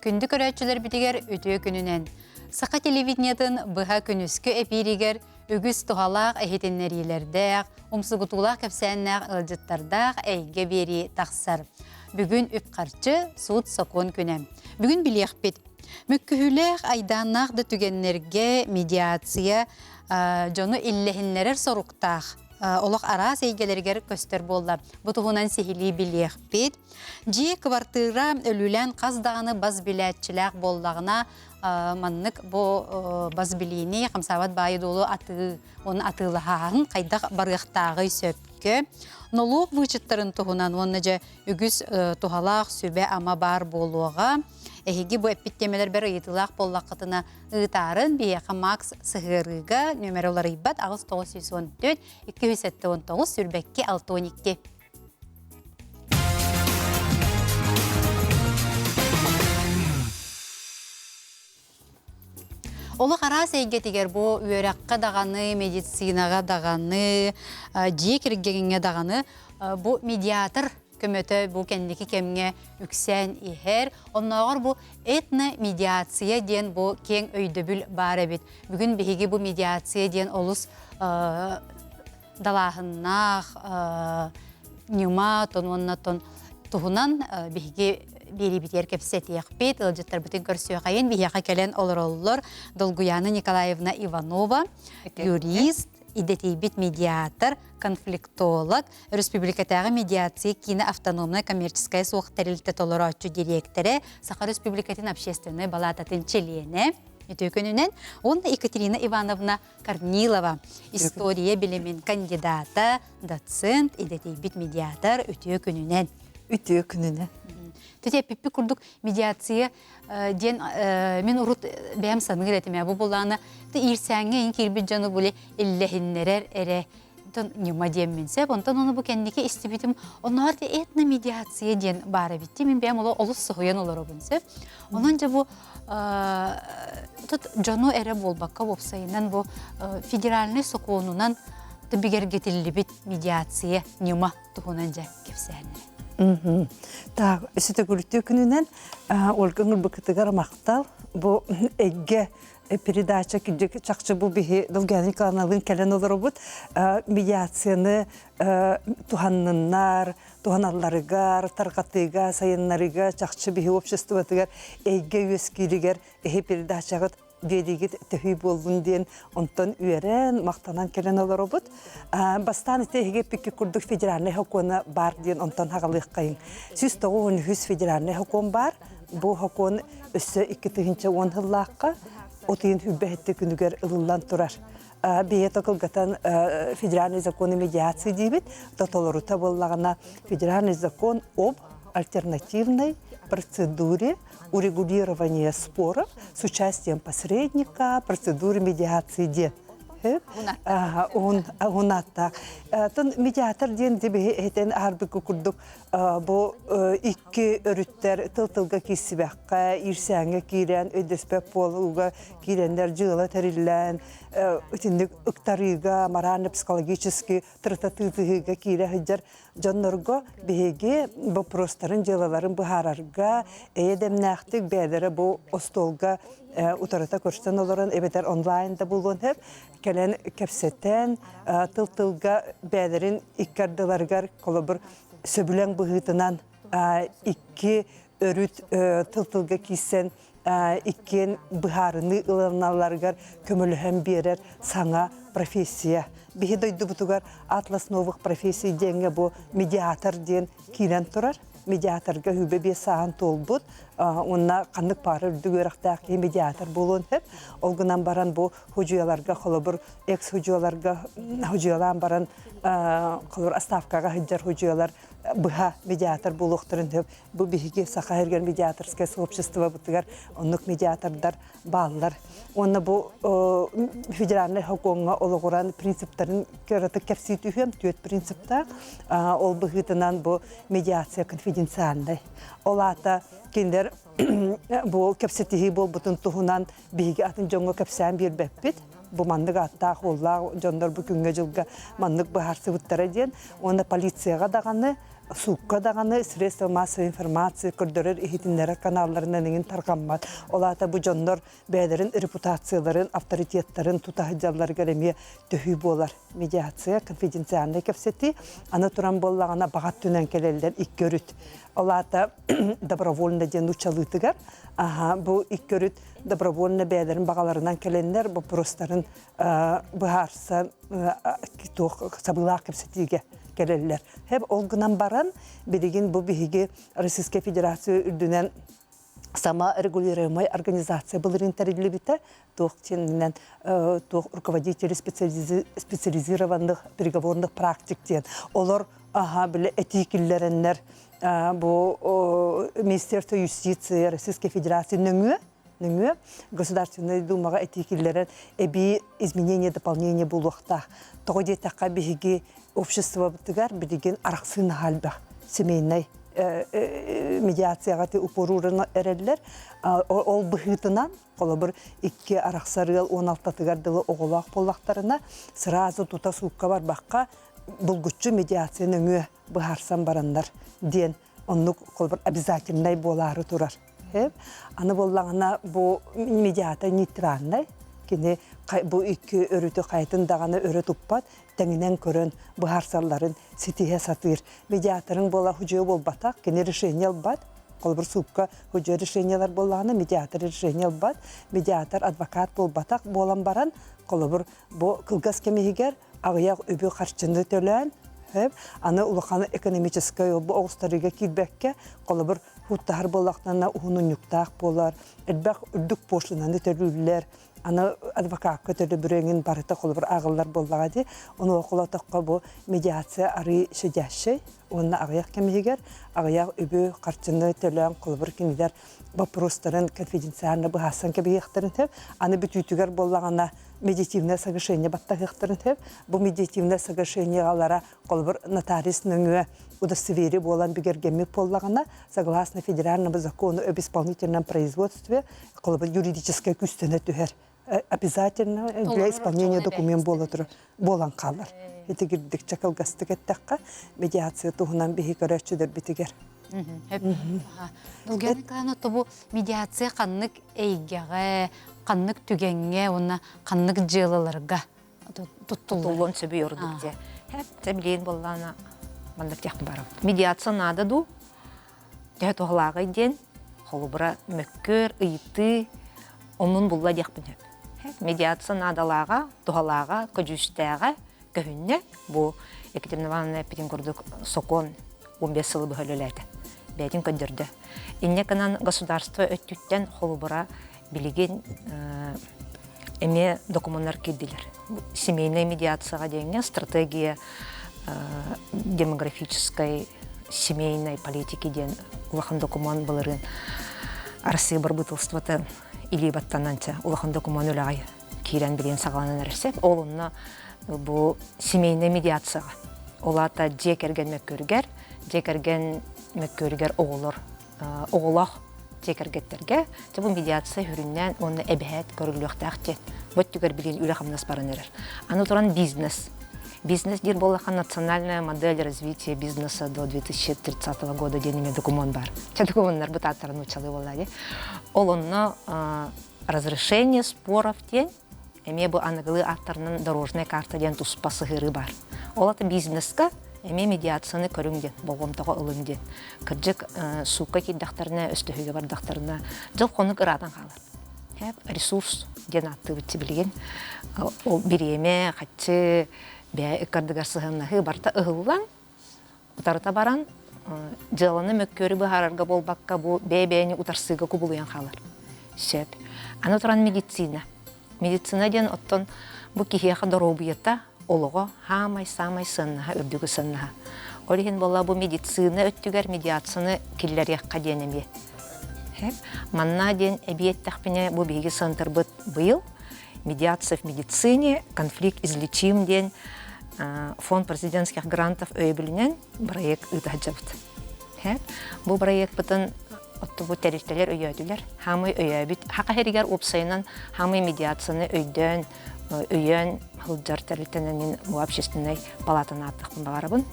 Күнді көрәтчілер бітігер өтіе күнінен. Сақа телевидениятын бұға күніскі әпирігер үгіз тұғалақ әхетеннерилердәқ, ұмсығытулақ кәпсәннәқ ылжыттардақ әйге бері тақсар. Бүгін үпқарчы суыт соқуын күнем. Бүгін білеқ бет. Мүккүхіләқ айданнақ да түгеннерге медиация жону иллехиннерер соруқтақ. Олық ара сейгелергер көстер болды. Бұтығынан сехили білеқ бет. Жи квартира өлілен қаздағыны баз біләтчіләқ болдағына маннық бұл баз білейіне қамсават байы долу оның атылығағын қайдақ барықтағы сөпкі. Нолуқ вычыттарын тұғынан оны жа үгіз тұғалақ сөбе ама бар болуға. Әхеге бұл әппеттемелер бәрі етілақ боллақытына ұйтарын бейеқі Макс Сығырыға нөмеролары ибат ағыз 914 219 сүрбәкке 612. Олы қара сәйгетігер бұл үйераққа дағаны, медицинаға дағаны, жекергенге дағаны бұл медиатор көмөтө бу кендики кемге үксен ихер. Оннағыр бу этно-медиация ден бу кен өйдөбүл бар эбит. Бүгүн биһиги бу медиация ден олус далахыннах нюма тонуоннатон туһунан биһиги бери-битер кепсетиях бит, ылжыттар бүтін көрсөйқайын бияқа келен олар Долгуяна Николаевна Иванова, юрист, идетейбит медиатор, конфликтолог, Республикатағы медиация кино автономная коммерческая суақтарилті толырачу директоры, Саха Республикатын общественной балататын члены. Өтөкөнінен, онда Екатерина Ивановна Корнилова, история билимин кандидата, доцент, идетейбит медиатор өтөкөнінен. Өтөкөнінен. Төте пиппи курдук медиация ден мен урут бәм саныгыр этеме бу буланы ирсәңе ин кирбит жаны буле иллехиннерер эре тон нема демменсе онтон оны бу кендике истибитим онар да этно медиация ден бары битти мен бәм ола олус сохоян олар бунсе онан жа бу тут жаны эре болбакка бопсайынан бу федеральный соконунан бигер гетилибит медиация нема тухунан жа кепсәнер. Так, өсіті көрікті күнінен олғын ұлбықытығар мақтал. Бұл әгге передача күндегі чақшы бұл бігі Долгуяна каналын кәлен олар бұд. Медиацияны туғанныннар, туғаналарығар, тарқатыға, сайынларыға, чақшы бігі обществотығар, әгге өскелігер, әге передачағыд Ведигит төхүй болдun ден онтон үйерен мақтанан келен олар обуд. Бастан тегеге пикки курдук федеральный хокуна бар ден онтон хағалық қайын. Сүз тоғы 13 федеральный хокун бар. Бұл хокун өссі 2-10 ғыллаққа отын хүббәхетті күнігер ұлылан тұрар. Бейе тоқылғатан федеральный законы медиации дейбет. Тотолорута боллағына федеральный закон об альтернативной процедуре урегулирования споров с участием посредника, процедуры медиации. Медиатор ден дебе этен арбыкы курдук бу икки өрүттер тылтылга кисибакка ирсәңе кирен өдөспөп болуга кирендер жылы териллен үтүндүк ыктарыга морально психологически трататыга кире хыжар жоннорго беге вопростарын жылаларын бухарарга эдемнактык бедере бу остолга утарата көрсөтөн олорун эбетер онлайнда болгон хеп келен кепсеттен тылтылга бедерин иккардыларгар колобур сөбүлең быгытынан икки өрүт тылтылга киссен иккен быхарыны ыланаларгар көмөлөһөн берер саңа профессия. Биһи дойду бутугар атлас новых профессий денге бу медиатор ден кирен турар. Медиаторга хүбе бе саан толбут. Онна кандык пары дүгөрөктәк медиатор болон хеп. Олгунан баран бу хуҗуяларга холобур экс хуҗуяларга хуҗуялар баран кылыр оставкага хыҗар хуҗуялар быха медиатор булуктырын хеп. Бу биһиге саха эрген медиаторское сообщество бутугар оннук медиатордар баллар. Онна бу федеральный хокуңга ологуран принциптарын көрөтөк кепситүһөм төт принципта ол быгытынан бу медиация конфиденциальный. Олата киндер бу кепситиһи бол бутун туһунан биһиге атын жоңго кепсән бирбеппит. Бу мандык атта холла жондор бу күнгө жылга мандык бахарсы буттара ден. Онда полицияга даганы сукка даганы средства массовой информации көрдөрөр ихитиннере каналларынан ingen таркаммат. Олата бу жондор бәдерин репутацияларын, авторитеттарын тутахыджалар кереме төһүй болар. Медиация конфиденциальный кепсети аны туран боллагана багат түнен келелдер иккөрүт. Олата добровольно ден учалытыгар. Бу иккөрүт добровольно бәдерин багаларынан келендер бу простарын быһарса китох сабыла кепсетиге келеллер. Хеп олгынан баран билигин бу биһиги Российская Федерация үрдүнен саморегулируемая организация булырын тарилибите тохтеннен руководители специализированных переговорных практик ден. Олар биле этикиллереннер бу Министерство юстиции Российской Федерации нөңө Государственная Думага этикиллерен изменение дополнение булуқта. Тоғыде таққа биһиги общество бітігер білеген арақсын халба семейный медиацияға те упорурын әрелер. Ол бұхытынан, қолы бір 2 арақсарыл 16 тігардылы оғылақ болақтарына сразу тута суыққа бар баққа бұлгүтчі медиацияның өе бұхарсан барандар ден. Онны қолы бір обязательный болары тұрар. Аны боллағына бұл медиата нейтральный. Кені bu 2 örütü qaytın dağını örüt uppat, тәңінен көрін бұхарсаларын сетіге сатыр. Медиаторың бола хүжеу болбатақ, кені решение албат. Қол бір суққа хүжеу решениялар болағына медиатор решение албат. Медиатор адвокат болбатақ болан баран, қол бір қылғас кемегер ағияқ өбі қаршынды төлән. Аны улақаны экономическай оғыстарыға келбәкке, қол бір хуттағыр болақтарына ұғының нүктақ болар. Әлбәқ үрдік пошлынаны төлілер. Аны адвокат көтөрү бүреңин барыта қолы бір ағылар боллағады. Оны оқыла тоққа бұл медиация ары шедяші. Оны ағаяқ кемегер, ағаяқ өбі қарчыны төлән қолы бір кенелер вопростарын конфиденциально бұғасан кебегектірін теп. Аны бүтүйтігер боллағана медиативное соглашение баттағықтырын теп. Бұл медиативное соглашение ғалара қолы бір нотарисныңы удостоверие болан бігергемек боллағана согласно федеральному закону об исполнительном производстве қолы бір юридическое күстіне түхер. Обязательно для исполнения документ болан қалар. Эти гирдик чакалгастык еттаққа медиация туғынан бейі көрәтшідер бітігер. Дұлгені қаны тұбу медиация қаннық әйгеғе, қаннық түгенге, оны қаннық жылыларға тұттылуын сөбі өрдік де. Әпті білейін болғана мандық тияқтың барым. Медиация нады ду, тәйі тұғылағы ден, қолы бұра мөккөр, ұйты, onun bulla diyakpın hep. Медиация надалаға, тұғалаға, көжүстәға, көһүнне bu Екатерина Ивановна Петербургдық сокон 15 сылы бұхөлеләді. Бәдін көндірді. Инне канан государство өттүттен холубыра билеген эме документтар кирдилер. Семейная медиацияға дейіне стратегия демографической семейной политики ден улахан документ болырын арсы барбытылстваты или баттананча улахан документ үлағай кирен билен сағаланын әрсеп. Ол онна bu семейный медиацияға. Олата жекерген мөккөргер оғылыр, оғылақ жекергеттерге. Бұл медиация хүріннен оны әбәет көрілуқтақ ден. Бөттігер білген үлі қамнас барын әрір. Аны тұран бизнес. Бизнес дер болақан национальная модель развития бизнеса до 2030 года денеме документ бар. Че документтар бұт аттарын учалы болады. Ол онна разрешение споров ден эме бу анагылы аттарының дорожная карта ден туспасы ғыры бар. Олаты бизнесқа эме медиацияны көріңден, болғымтаға ылыңден. Кірджік суққа кейдақтарына, өстіхіге бардақтарына жыл қонық ырадан қалыр. Ресурс ден атты бітті білген. Ол биреме, қатшы, бәй үккардығар сығынығы барта ұғылған, ұтарыта баран, жыланы мөккөрі бұхарарға болбаққа бұл бәй-бәйіне ұтарсыға күбілуян қалыр. Шеп. Аны тұран медицина. Медицина ден оттон бұ кихияға дорубиетта олығы хамай-самай сыннаға, үрдігі сыннаға. Олеген бола бұ медицина өттігер медиацияны келлер яққа денеме. Манна ден әбиеттіқпіне бұ бейгі сынтыр бұд бұйыл. Медиация в медицине, конфликт излечим ден фонд президентских грантов өйбілінен проект ұтағаджабыд. Бұ проект бұтын отты бұ тәріштелер өйәділер, хамай өйәбіт. Хақа хәрігер опсайынан хамай медиацияны өйден, өйен хылжар тәрілтенен bu общественной палатаны аттықпын бағарабын.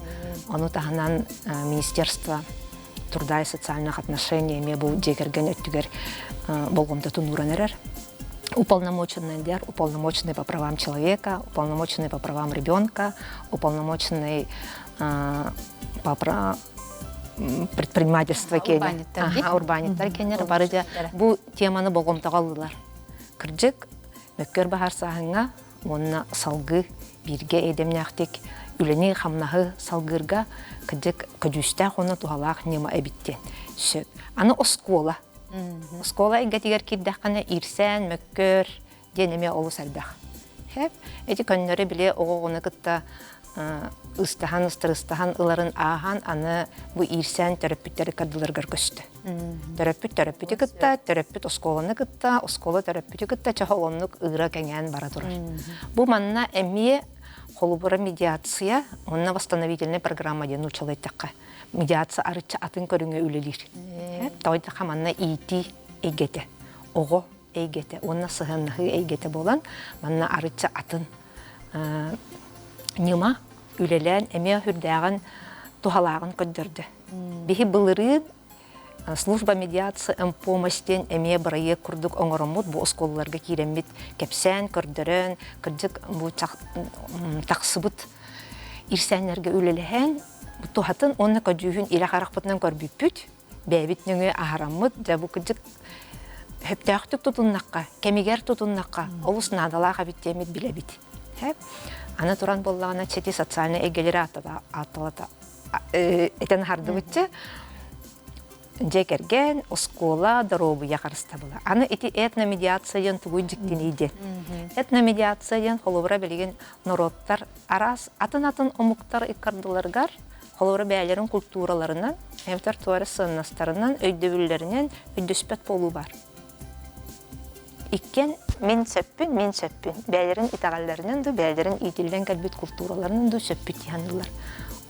Оны тағынан Министерство труда и социальных отношений бұл жекерген өттігер болғымды тұнуыран әрер. Уполномоченный по правам человека, уполномоченный по правам ребенка, уполномоченный по предпринимательство урбаниттар кенер бары бу теманы болғымтаға алылар. Кірджік мөккер бағар сағыңа онына салғы бирге эдемняқтек үлені қамнағы салғырға кірджік көдюстақ оны туғалақ нема әбіттен. Аны оскола. Оскола әңгетігер кирдаққаны ирсән, мөккер денеме олы сәрдақ. Әді көннері біле оғығыны күтті ыстахан ыларын аған аны бұ ирсән төрөппіттері кардылырғар көсті. Төрөппіті күтті, төрөппіт осколаны күтті, осколы төрөппіті күтті, чахолонлық ұғыра кәңән бара тұрар. Бұ манна әмие қолыбыра медиация, онына восстановительный программа ден ұчалы еттіққа. Медиация арытча атын көріңе үлелер. Тауыдаққа манна ити егеті, оғы егеті, онына сығынығы егеті болан, манна арытча атын Нема үлелән әме хүрдәғін тухалағын көддірді. Бехи бұлырын служба медиация помощтен әме бірайы күрдік оңырымыд бұл осколыларға керемет кәпсән, көрдірін, күрдік бұл тақсыбыт ирсәнлерге үлелән тухатын оны көдюхін илі қарақпытынан көрбіппіт, бәбіт нүңі ағарамыд, жабу күрдік хөптәқтік тұтыннаққа, кәмегер тұтыннаққа, олыс надалаға біттемет білебіт. Аны туран боллағына чети социальный эгелері атталата. Этен харды өтті, жекерген, оскола, дорогу яқарыста бола. Аны эти этномедиациян тугуй жіктен ейден. Этномедиациян холовыра білген народтар арас, атын-атын омуктар иккардыларгар, холовыра бәлерін культураларынан, әвтар туары сыннастарынан, өйдөбілерінен өйдөспет болу бар. Иккен мен сөппін. Бәлерін итағаларынан да, бәлерін итілден кәлбет культураларынан да сөппіт яндылар.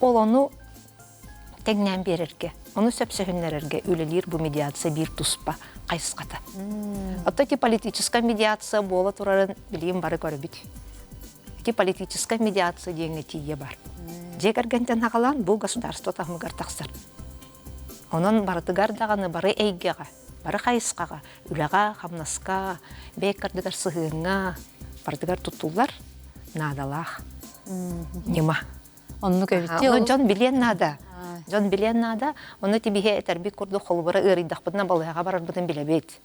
Ол оны тәңнән берерге, оны сөпсөхінлерерге өлелер бұл медиация бір тұспа, қайсықата. Отты политическая медиация бола тұрарын білейін бары көрібіт. Политическая медиация дейінгі тие бар. Жекергентен ағалан бұл государство тағмығар тақсыр. Онын барытығар дағаны бары әйгеға. Бары қайысқаға, үліға, қамнасқа, бәйкардығар сығыңа, бардығар тұттулар, надалақ, нема. Онны көбітте ол? Жон білен нада. Оны тебеге әтәрбек көрді қолыбыры ұридақпыдына балыға барар бұдын білебет.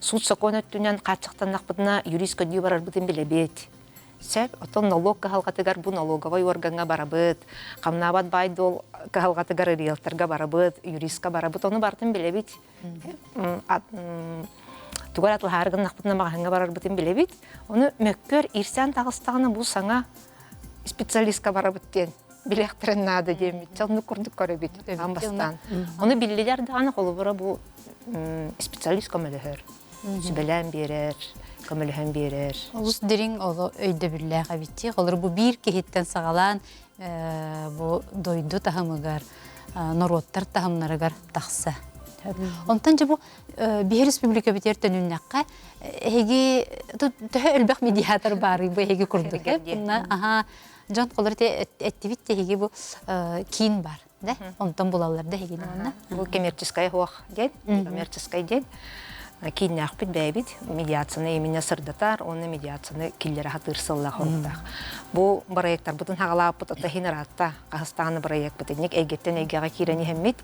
Суд сокон өттінен қатшықтаннақпыдына юрист көдей барар бұдын білебет. Сәп, отын налог кағалғатығар бұл налоговай органға барабыд, қамнабад байдол кағалғатығар риэлторға барабыд, юристқа барабыд, оны бартын білебет. Тугар атылғарығын нақпытына мағанға барар бұтын білебет. Оны мөккөр ирсән тағыстағына бұл саңа специалистқа барабыттен білектірін нады демет. Жалны көрдік көребет, амбастан. Оны білелер дағаны қолы бұра бұл специалист көмілігір. Сүбелән берер. Көміліген берер. Олыс дерің олы өйді бірләғі бітті. Олар бұл бір кехеттен сағалан бұл дойду тағымығар, народтар тағымларығар тақсы. Онтан жа бұл Бейі республика бітер төніннаққа түхі өлбәқ медиатор бары бұл әйгі күрдік. Жан қолар әтті бітті әйгі бұл кейін бар. Онтан бұлаларды әйгені онна. Бұл коммерческай хуақ ден, коммерческай ден. Кейінне ақпет бәйбет, медиацияны еміне сырдатар, оны медиацияны келдері қатырсыллақ орындақ. Бұл проекттар бұтын хағалап бұтыта хинератта, қағыстағаны проект бұтынек әйгеттен әйгеға керені хәммет,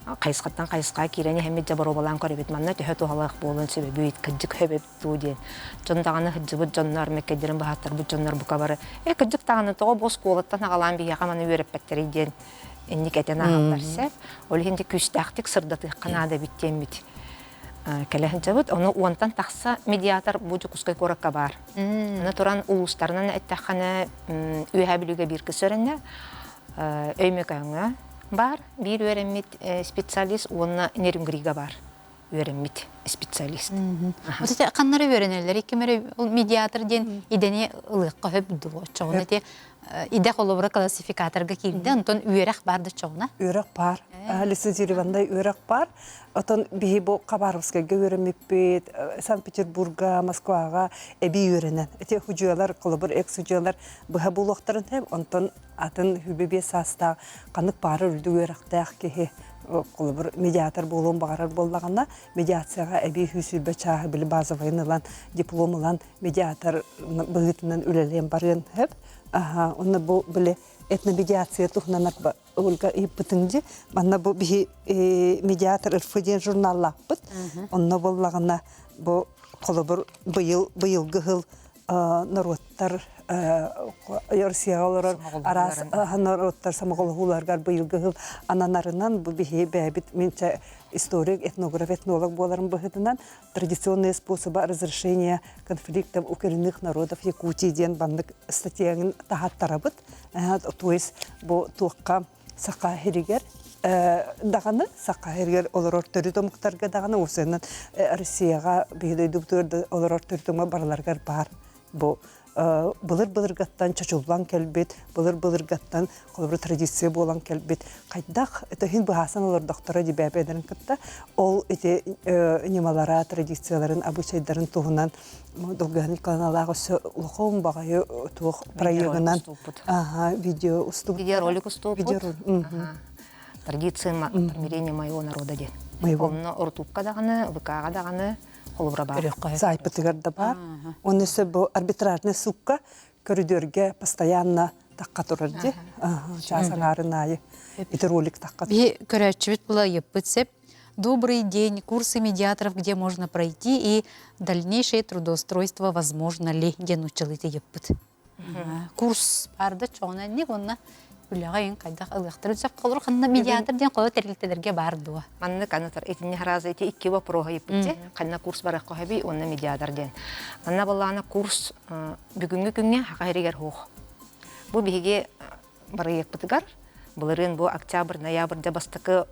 қайысқаттан қайысқа керені хәммет жабар обалан көребет манна түхі туғалақ болын сөбебет, күджік хөбет туден. Жондағаны хүджібіт жонлар, мәккедерін бұғаттар бұт жонлар бұқа бары. Күджік тағаны тұғы бос қолыттан хағалан бейеға маны өріп бәттерейден әнік әтен ағалар сәп. Ол хенде күштәқтік сырдаты қанада біттен біт. Кәләһін жабыт, оны уантан тақса медиатор бұжы құскай көрікка бар. Оны тұран ұлыстарынан әттәққаны өйәбіліге бір кісіріне өймек өңі бар. Bir öğrenmet специалист, оны нерінгіриге бар. үйренмит специалист. Вот эти каннары öğrenirler. Ikimere mediator den ideni ılıqqa höp duo. Çoğuna te ide kolobra klassifikatorga kirdi. Ondan üyerek bardı çoğuna. Үйрек бар. Лицензировандай үйрек бар. Отон биһи бу Хабаровска гөрөмиппит, Санкт-Петербурга, Москвага эби үйренен. Эти хуҗалар, кылыбыр экс-хуҗалар быһа булактарын һәм онтон атын хүбебе саста канык бары үлдү үйректәк кеһи кылыбыр медиатор болуун багарар боллаганда медиацияга эби хүсүбө чагы били базовыйнылан дипломылан медиатор быгытынан үлелен барын һәп. Ага, онна бу биле этномедиация тухнанак Ольга Иппытынжы, манна бу бихи медиатор РФДен журналлаппыт. Онна боллагана бу колобур быйыл гыгыл народтар Россиялар арас народтар самоголгуларга быйыл гыгыл ананарынан бу бихи бәбит менче историк, этнограф, этнолог боларын быгытынан традиционные способы разрешения конфликтов у коренных народов Якутии ден бандык статьяны тахаттарабыт. То есть бу туакка сака херигер даганы сака херигер олорор төрүтөмуктарга даганы усенен Россияга бийде доктор олорор төрүтөмө барларга бар. Бу былыр-былыргаттан чачулган келбет, былыр-былыргаттан колбур традиция болан келбет. Кайдак это хин бахасан олар доктора дибәбедерин кытта. Ол эти немалара традицияларын, обычайларын тугунан долганы каналага лохом багаю тух проегынан. Ага, видео уступ. Видеоролик уступ. Видеоролик. Традиция примирения моего народа ден. Онно ортупка даганы, ВКга даганы холбура бар. Сайпытыгарда бар. Он есе бу арбитражный сукка коридорге постоянно такка турарди. Часаңарынайы. Это ролик такка. Би көрәчүбит була еппитсеп. Добрый день, курсы медиаторов, где можно пройти, и дальнейшее трудоустройство возможно ли, где научилите еппит. Курс барды чоңна не онна үләгәйен кайдак ылыктыр үсеп калыр ханна медиатор ден кала терилтелерге бардыва. Манны канатар этинне харазы эти икки вопрога еппитте. Канна курс барак кахаби онна медиатор ден. Манна баллана курс бүгүнгү күнгө хакайригер хох. Бу биге бары еппитгар. Булырын бу октябрь, ноябрьдә бастыкы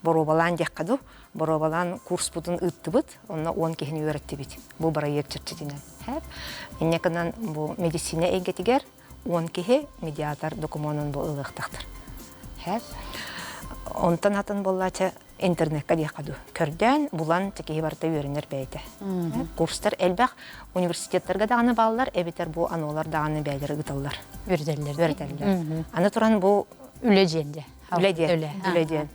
боробалан дяккаду. Боробалан курс бутун ыттыбыт, онна 10 кехин үйрәтте бит. Бу проект чирчидинен. Хәп. Иннеканан бу медицина эйгетигер 10 кехе медиатор документын бу ылыктактыр. Хәп. Онтан атын боллача интернетка дяккаду. Көрдән булан текеһи барта үйренер бәйте. Курстар элбәк университеттерге даганы балалар, эбитер бу анолар даганы бәйләр гыталлар. Үрдәлләр. Аны туран бу Үләҗенде. Үләден.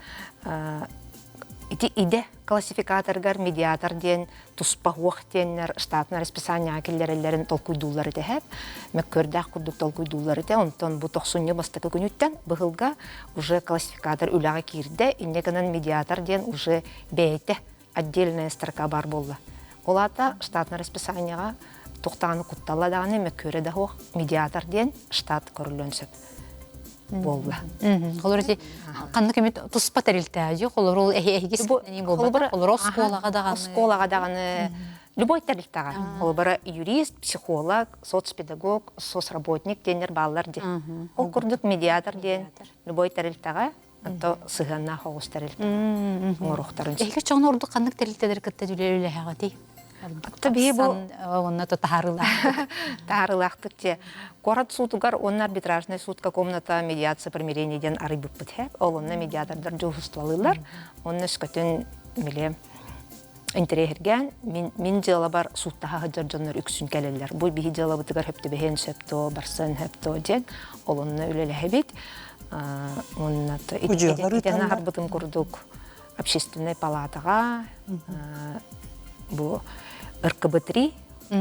Ити иде классификаторгар, медиатор ден, туспа уақтеннер, штатна расписания келлерелерин толкуйдулар ите хәп. Мәккөрдәк курдук толкуйдулар ите, онтон бу 90 бастыкы күнүттен быгылга уже классификатор үләгә кирде, иннеканан медиатор ден уже бәйте отдельная строка бар болла. Олата штатна расписанияга тоқтаны кутталаданы мәккөрдә хук медиатор ден штат көрүлөнсөп. Болла. Холорти канны кемет туспа терилтәҗи, холор ул эһигис ни булбар, холор сколага даганы любой терилтәгә. Холбара юрист, психолог, соцпедагог, соцработник денер баллар ди. Ол курдук медиатор ден любой терилтәгә, ато сыганна хогус терилтә. Морохтарын. Эһиге чоң орду канны терилтәдер кытта дүлеле хагати. Табии бу онна татарыла. Тарылактык те. Город судугар он арбитражный судка комната медиация примирения ден арыбып битһә. Ол онна медиатордар жугысталылар. Онна скөтен миле интерегерген мин дела бар судта хаҗарҗаннар үксүн келеләр. Бу бихи дела бутыгар хөптө бехен сөптө барсын хөптө ден. Ол онна үлеле хәбит. Онна та итена харбытым курдук. Общественная палатага бу РКБ-3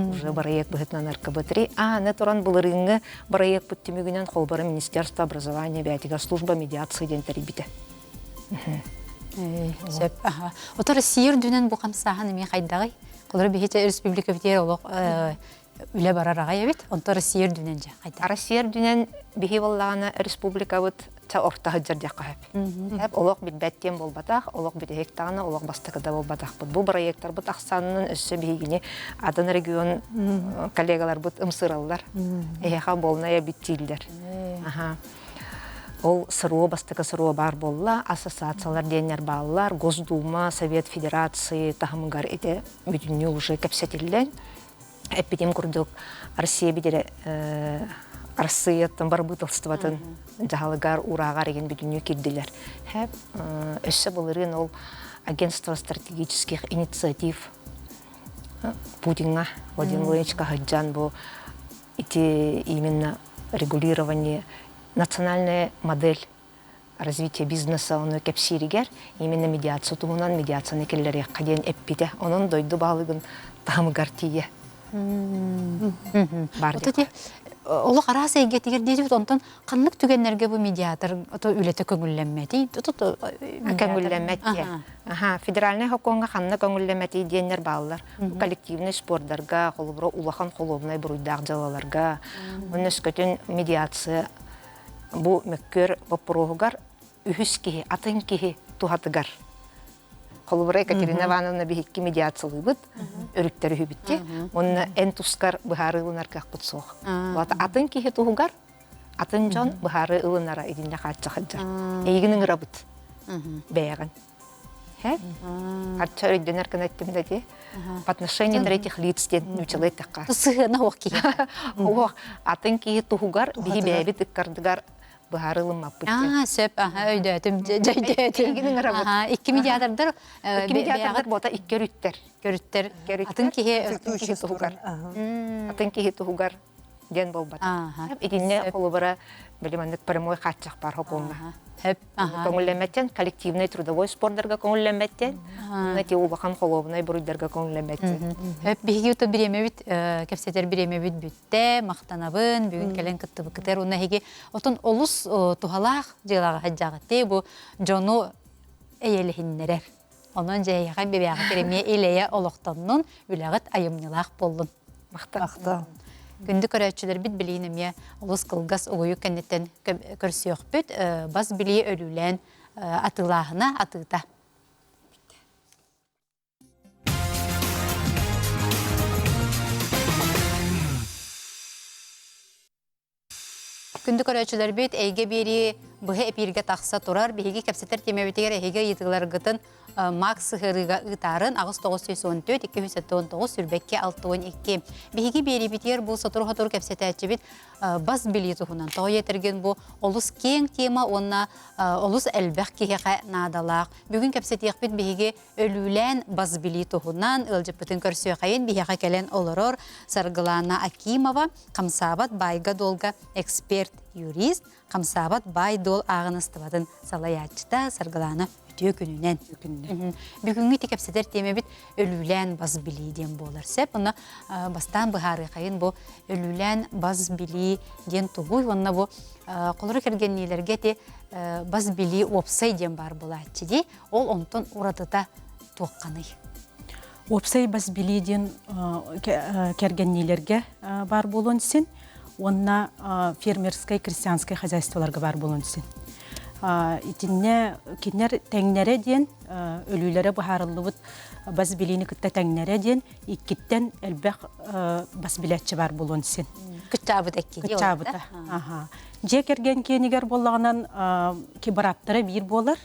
уже барайык быһытнан РКБ-3. На туран булырынгы барайык бүттүмүгүнөн холбары Министерство образования бәтигер служба медиации ден терибите. Сеп, Ота Россия дүнен бу камсахан эми кайдагы? Колор бихите республика битер олок үле барарага ябит. Онта Россия дүнен жа кайда. Россия дүнен бихи боллагана республика бут та орта хаҗарҗакка хәп. Хәп олок бит бәттен болбатак, олок бит хектарны, олок бастыкда болбатак. Бу проекттар бут Аксанның өссө бигине Адан регион коллегалар бут ымсыраллар. Эха болная биттилдер. Ол сыроо бастыка сыроо бар болла, ассоциациялар денер баллар, Госдума, Совет Федерации тахымгар эте бүтүнү уже кепсетилден. Эпидем курдук Россия бидере Россияттан барбытылстыватын жахалыгар урагар еген бүтүнү кирдилер. Хеп өссө болырын ол агентство стратегических инициатив Путинга Владимир Владимирович Хаджан бу именно регулирование национальная модель развития бизнеса оны кепсиригер именно медиация тугунан медиацияны келлери каден эппите онун дойду баалыгын тамыгар тие бар Ототи оло караса эгетигер дейбит онтон каннык түгеннерге бу медиатор ото үлете көңүллөнмөти көңүллөнмөти федеральный хокконга ханна көңүллөнмөти диенер баалар коллективный спорттарга холбуро улахан холобунай буруйдаак жалаларга өнөскөтүн медиация бу мөккөр боппорогар үхүс кихи атын кихи тухатыгар холбуро Екатерина Ивановна бихикки медиациялыбыт өрүттөрү хүбитти онна эн тускар быхары ылынаркак бутсох вот атын кихи тугар атын жон быхары ылынара идинде каччахаджа эйгинин рабыт бэяган Арча өйдөнөр кенеттимде ди. По отношению третьих лиц ден нучалай такка. Сыгына окки. О, атын ки тугар биги бэби тиккардыгар быхарылым маппыт. Сөп, өйдөтүм, жайдөтүм. Икки медиатордар бота икки көрүттер. Атын ки тугар. Атын ки тугар ден болбат. Идинне холубара билимандык прямой хатчак бар хоконга. Көңүллөмөттен коллективный трудовой спорттарга көңүллөмөттен, нати улахан холобунай буруйдарга көңүллөмөттен. Биги ута биремебит, кепсетер биремебит бүтте, мактанабын, бүгүн келен кыттыбыкытер, уна хеги отон олус тухалах жылага хаджагатты, бу жону эйелихиннерер. Онон жайга бебяга кереме элея олоктоннун үлагыт айымнылах болдун. Мактан. Күнді көрәтшілер бит білейініме олыс қылғас оғойы кәнеттен көрсіоқ бүт, бас білей өлілен атылағына атыта. Күнді көрәтшілер бит әйге бері бұғы әпирге тақса тұрар, бейге кәпсетер темебетегер әйге етігілер ғытын Макс Хырыга ытарын Агыс 914-219 сүрбекке 612. Биһиги берибитер бу сатур-хатур кепсетәчебит бас билетухунан тоғы етерген бу олус кең тема онна олус әлбәк кеге надалақ. Бүгін кепсетек бит биһиги өлүлән бас билетухунан ылжыпытын көрсөй қайын биһиға келен олорор Саргылана Акимова, Камсабат Байга долга эксперт юрист, Камсабат Байдол ағыныстыватын салаятчыта Саргылана күнінен. Бүгінгі текепсетер темебит өлүлән баз били ден болар. Сәп, оны бастан бұхары қайын бұл өлүлән баз били ден тұғуй. Онына бұл қолыры кергеннелерге те баз били опсай ден бар болатчы де, ол онтон уратыта тоққаны. Опсай баз били ден кергеннелерге бар болуын сен, онына фермерскай, крестьянскай хозяйстволарға бар болуын сен. Итинне кинер тәңнәре ден өлүләре бахарылыбыт баз билини кытта тәңнәре ден иккиттен әлбәк баз билетче бар болуын сен. Күтчабыт әкке. Күтчабыта. Же керген кенигер боллаганан кибараптары бир болар.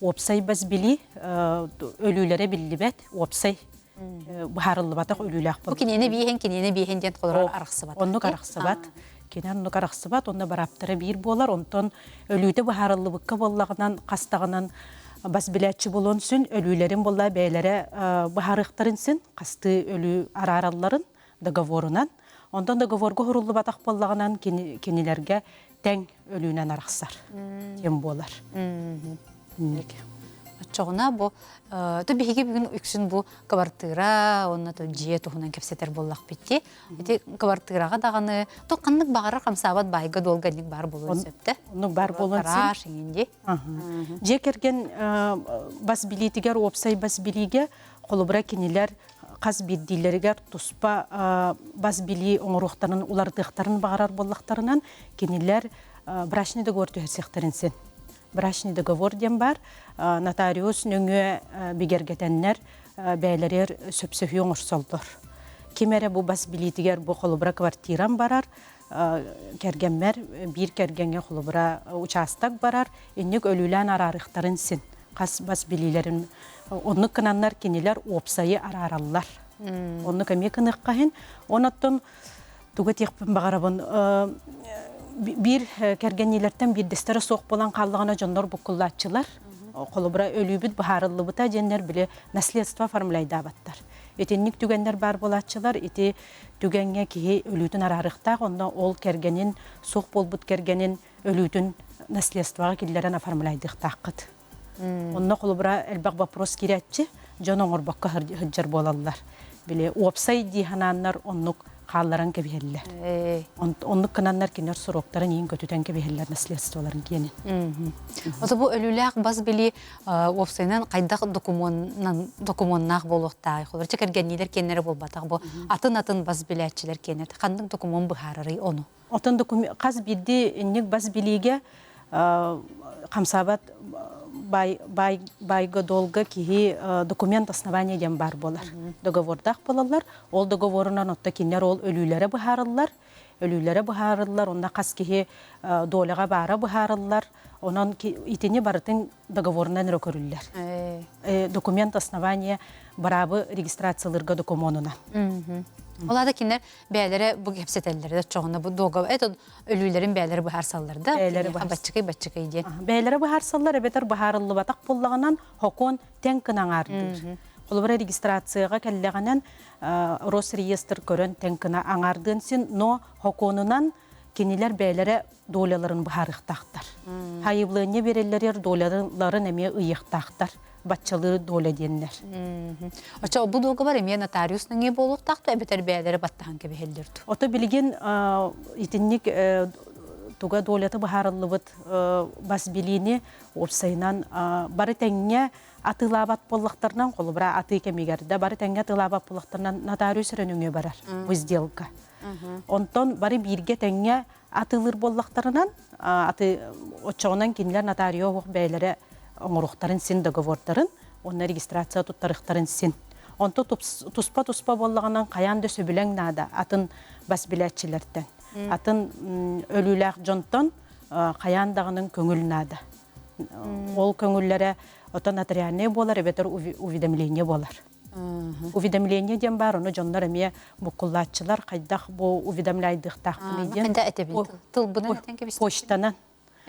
Опсай баз били өлүләре биллибет опсай бахарылыбатак өлүләк бол. Бу кинене биһен ден колор араксыбат. Онны араксыбат. Кенен нукараксыбат, онда бараптары бир болар, онтон өлүйді бахарылыбыкка боллагынан, қастағынан бас билетчи болуын сүн, өлүйлерин болла бәйлері бахарықтарын сүн, қасты өлүү арараларын договорунан, онтон договорға хурулы батақ боллагынан кенелерге тәң өлүүнен арақсар. Тем болар. Çoğuna bu tabii ki bugün üksün bu kabartıra onunla da ciye tohunan kepseter bollak bitti. Eti kabartıraga dağını tokanlık bağırar kamsabat bayga dolganlık bar bolun söpte. Onu bar bolun şimdi. Je kergen bas bilitiger opsay bas bilige kolubra kiniler qaz biddileriger tuspa bas bili oңоруқтарын улардықтарын bağırar bollaklarından kiniler брачный договор түйәсектірінсен. Брачный договор дем бар, нотариус нөңе бигергетеннер бәйлерер сөпсөфі оңырсолдыр. Кемері бұл бас билетігер бұл қолыбыра квартиран барар, кергенмер бир кергенге холобра участок барар, инник өлүлән арарыктарын син. Кас бас билилерин оннук кынаннар кинилер опсайы арараллар. Оннук эме кынык-кахин, онаттон тугу текпин багарабын бир кергенилерден бир дестері соқ болан қаллығына жоннор букуллатчылар. Қолыбыра өлүбіт бұхарылыбыта женнер біле наследство оформляйда баттар. Етенник түгеннер бар болатчылар, еті түгенге кихи өлүтін арарықтақ, онда ол кергенин, соқ болбут кергенин өлүтін наследствоға келлерін оформляйдық таққыд. Онда қолыбыра әлбақ вопрос керетчі, жон оңырбаққа хыджар болалар. Біле, опсай дихананнар оннук қалларын кебиһеллер. Оннук кынаннар кинер сороктарын ең көтүтен кебиһеллер наследстволарын киенин. Ото бу өлүләк бас били опсайнан кайдак документнак болуктагы. Холор чекергеннилер кеннери болбатак бу атын бас билетчилер кенер. Кандык документ быхарырый ону. Отон документ каз бидди инник бас билиге камсабат байга долга кихи документ основания дем бар болар. Договордах болалар. Ол договорунан отта кинер ол өлүләре быхарыллар. Онда кас кихи долага бара быхарыллар. Онан итини барытын договорунан рөкөрүлләр. Документ основания барабы регистрацияларга документуна. Олада кинер бәйләре бу кепсетелләрдә чоңна бу дога это өлүләрен бәйләре бу харсалларда. Бачкай ди. Бәйләре бу харсаллар бетер баһарыллы батак буллаганан хокон тенкин аңардыр. Колбара регистрацияга келлегенен Росреестр көрөн тенкина аңардын син, но хоконунан кинилер бәйләре доляларын баһарыктактар. Хайыблыны берелләр доляларын эме ыйыктактар. Батчалары доля деннер. Ача бу дога бар эме нотариустун не болуктакту бетер бәйләре баттаган кебиһелдерди. Ото билген итинник туга долята баһарыллыбыт бас билини опсайнан бары теңге атылабат боллактарынан колубра аты кемигерде бары теңге атылабат боллактарынан нотариус рөнүнгө барар. Бу сделка. Онтон бары бирге теңге атылыр боллактарынан аты очоонан кинилер нотариус бәйләре оңоруқтарын син договордарын, онна регистрация туттарықтарын син. Онто туспа боллағанан қаян дөсі білең нада атын бас біләтчілерден. Атын өліләқ жонтон қаяндағының көңіл нада. Ол көңіллері отан нотариальный болар, әбетер уведомление болар. Уведомление дем бар, оны жондар әме бұқыллатчылар қайдақ бұл уведомляйдық тақпын еден. Почтанан.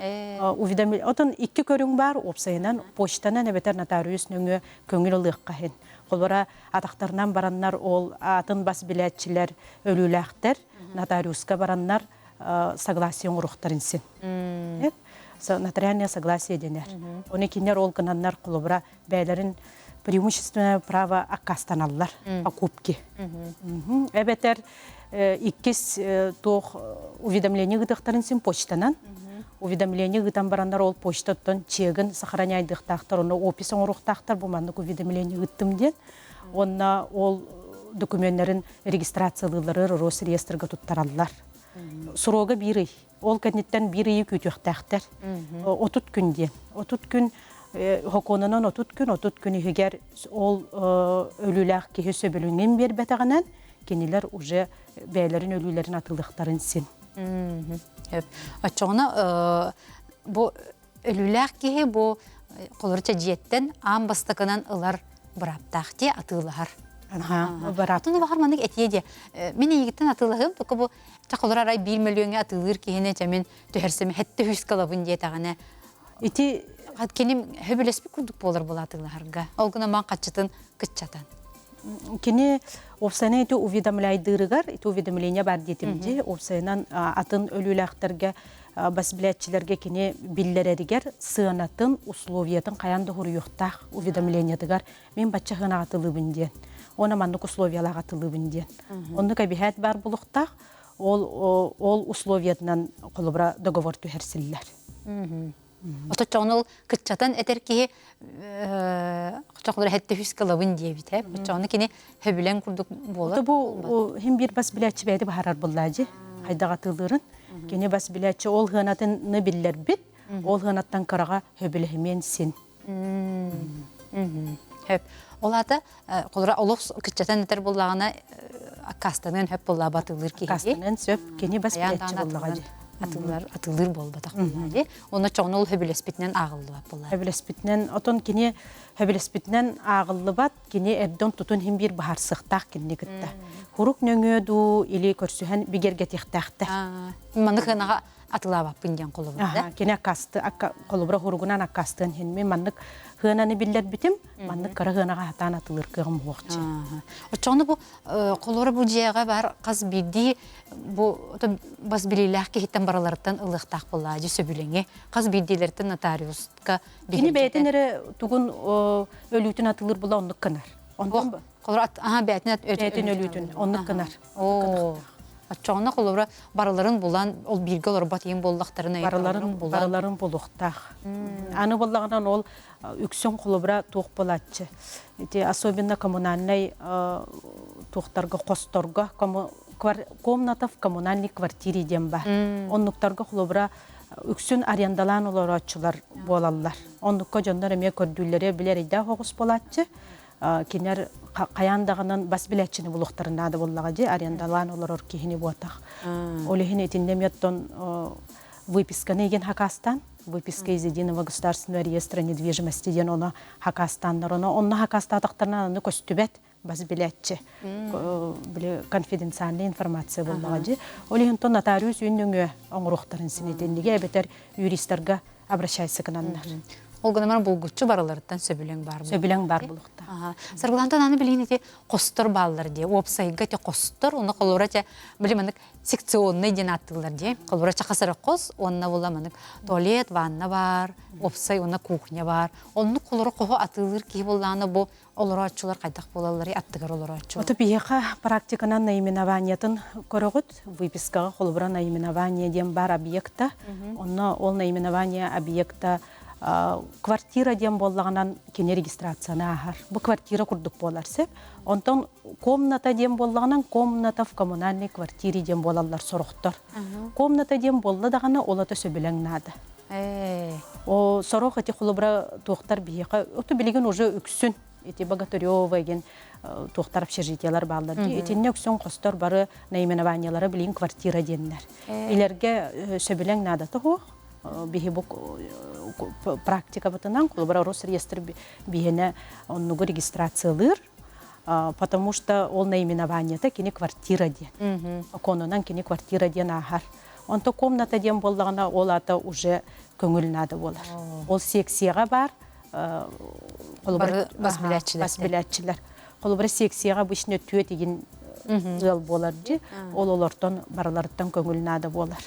Отон икки көрүң бар, опсайынан почтанан эбетер нотариус нөңө көңүл ылыкка хен. Колбара атактарынан бараннар ол атын бас билетчилер өлүләктер, нотариуска бараннар согласие урухтарын син. Нотариальное согласие денер. Оны кинер ол кынаннар колбара бәйләрин преимущественное право акастаналлар, покупки. Эбетер иккис тох уведомление гыдыктарын син почтанан. Уведомление гытан барандар ол почтаттан чегін сохраняйдықтақтар, оны описын ұрықтақтар, бұмандық уведомление гыттым ден. Онна ол документтерін регистрациялылары Росреестрға тұттаралар. Сұрога бірі, ол кәнеттен бірі күтіқтақтар. Отут күн ден. Отут күн, хоконынан отут күн егер ол өліләқ кеге сөбілінген бер бәтіғанан, кенелер уже бәйлерін өлілерін атылықтарын сен. Ачоғына бу өлүләк кеһи бу қолырча жиеттен ам бастакынан ылар быраптақти атылар. Атыны бахар мандык этиеде. Мен егиттен атылыгым, тока бу чаколар арай 1 миллионга атылыр кehine чамен төһәрсеме хетте хүс калабын дие тагына. Ити кеним хөбөлеспи курдук болар бул атыларга. Ол гына ман качытын кытчатан. Кини опсайна ити уведомляйдырыгар, ити уведомление бар детимде, опсайнан атын өлүләктерге бас билетчилерге кини биллереригер сыанатын условиятын каянды хуруюктак уведомлениятыгар мен баччагына атылыбын ден. Она мандык условиялар атылыбын ден. Онды кабихат бар булуктак, ол условиятынан колубра договор түһәрсилләр. Ото чонол кытчатан этерки чоклар хетте хүскалабын диебит, чоны кини хөбүлен курдук болот. Бу хим бир бас билетчи бәйди бахарар буллажы. Кайдага тылырын. Кини бас билетчи ол гынатын биллер бит. Ол гынаттан карага хөбүлемен син. Хөп. Олата колора олос кытчатан этер буллагына кастанын хөп болла батылыр киһи. Кастанын сөп кини бас билетчи боллага же. Атылыр болбатак болла. Оны чоңнол хөбүлеспитинен агылды болла. Хөбүлеспитинен отон кини хөбүлеспитинен агылды бат кини эрдон тутун хим бир бахарсыктак кини гытта. Хурук нөңөдү или көрсүһен бигерге тихтахта. Маны хынага атылабап пинден колубуда. Кини акасты колубра хуругунан акастын хинми маннык хынаны биллер битим маннык кара хынага хатан атылыр кыгым хуакчы. Очону бу колора бу жега бар каз биди бу бас билилах кихиттен баралардан ылыктак болла же сөбүлеңе каз бидилерден нотариуска Кини бетинере тугун өлүтүн атылыр була оннук кынар. Ондон колора бетин өлүтүн оннук кынар. Чоңна колора бараларын булан ол бирге олар батыйын боллактарына бараларын болуктах. Аны боллаганан ол үксөн колобра тук болатчы. Особенно коммунальный туктарга косторга комната в коммунальной квартире дем бар. Оннуктарга колобра үксөн арендалан олорочулар болаллар. Оннукка жондар эме көрдүллере билер иде хогус болатчы. Кинер каяндагынан бас билетчини булуктарында да боллага же арендалан олорор кихини буатак. Олехин этиндем яттон выписканы еген хакастан, выписка из единого государственного реестра недвижимости ден оны хакастандар, оны хакастатактарынан аны көстүбет бас билетчи. Биле конфиденциальная информация боллага же. Олехин то нотариус үйнүңө оңруктарын синетендиге бетер юристтерге обращайся кынандар. Ол гынамар булгучу баралардан сөбүлең бар. Сөбүлең бар булукта. Саргылантан аны билин эти костор баллар ди. Опсайга те костор, уну колора те билиманык секционный ден аттылар ди. Колора чакасыры кос, онна буламанык туалет, ванна бар, опсай уна кухня бар. Онну колора кого атылыр ки булланы бу олорачулар кайдак болалары аттыгар олорачу. Ото биеха практиканан наименованиятын көрөгөт, выпискага колора наименование ден бар объекта. Онна ол наименование объекта квартира дем боллаганан кене регистрацияны ахар. Бу квартира курдук боларсы. Онтон комната дем боллаганан комната в коммунальной квартире дем болалар сорохтор. Комната дем болла дагана олата сөбүлең нады. О сорох эти хулубра туктар бияка. Ото билеген уже үксүн. Эти богатырёва ген туктар общежитиялар балдар. Этинне үксүн костор бары наименованиялары билин квартира деннер. Илерге сөбүлең нады тохо. Бихибук практика бутынан колобра рус реестр бихене оннугу регистрациялыр, потому что ол наименование-то кини квартира ден. Конунан кини квартира ден ахар. Онто комната ден боллагана ол ата уже көңүл нады болар. Ол секцияга бар, колобра бас билетчилер. Колобра секцияга бишне түйе деген жыл болар же, ол олортон бараларыттан көңүл нады болар.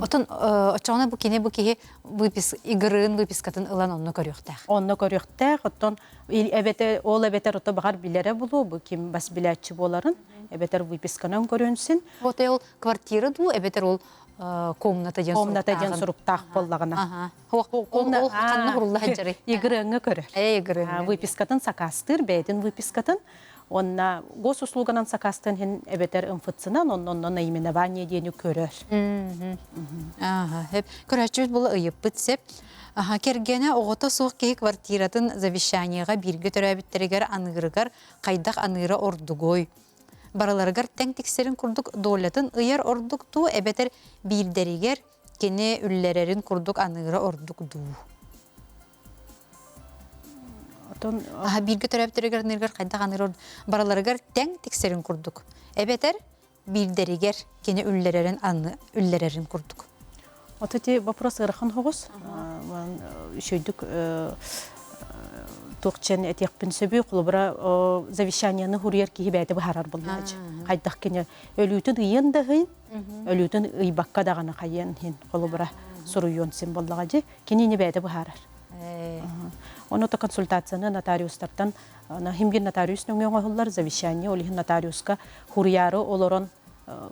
Отон очоңна бу кене бу кихи игырын выпискатын ылан онну көрүктак. Онну көрүктак, оттон ол эбетер ото багар билере булу, бу ким бас билетчи боларын, эбетер выписканан көрүнсүн. Вот ол квартира ду, эбетер ол комната ден суруктак боллагана. Ол канна хурулла хаджары. Игырыңы көрөр. Выпискатын сакастыр, бэдин выпискатын. Онна госуслуганан сакастын хин эбетер ымфытсынан, онна наименование дени көрөр. Көрәчүз бұл ыйып бітсеп, кергені оғыта суық кей квартиратын завещанияға бирге төрәбіттерігер анығырығар қайдақ анығыра ордугой. Бараларығар тәң тексерін күрдік долатын ыйар ордук ту, эбетер бирдерігер кені үллерерін күрдік анығыра ордук ду. Бирге төрәбіттерігер анығырығар қайдақ анығыра бараларығар тәң тексерін күрдік. Эбетер бирдерігер кені үллерерін күрдік. Вот эти вопросы рахан хогос. Шөйдүк токчен этек пинсебү кулбара завещанияны хурьер ки бәйте бахарар булмач. Кайдак кене өлүтүн ыйында хын, өлүтүн ыйбакка дагана кайын хин кулбара суруйон син боллага же кенени бәйте бахарар. Оны то консультацияны нотариустардан химгин нотариус нөңгөн голлар завещание олихин нотариуска хурьяры олорон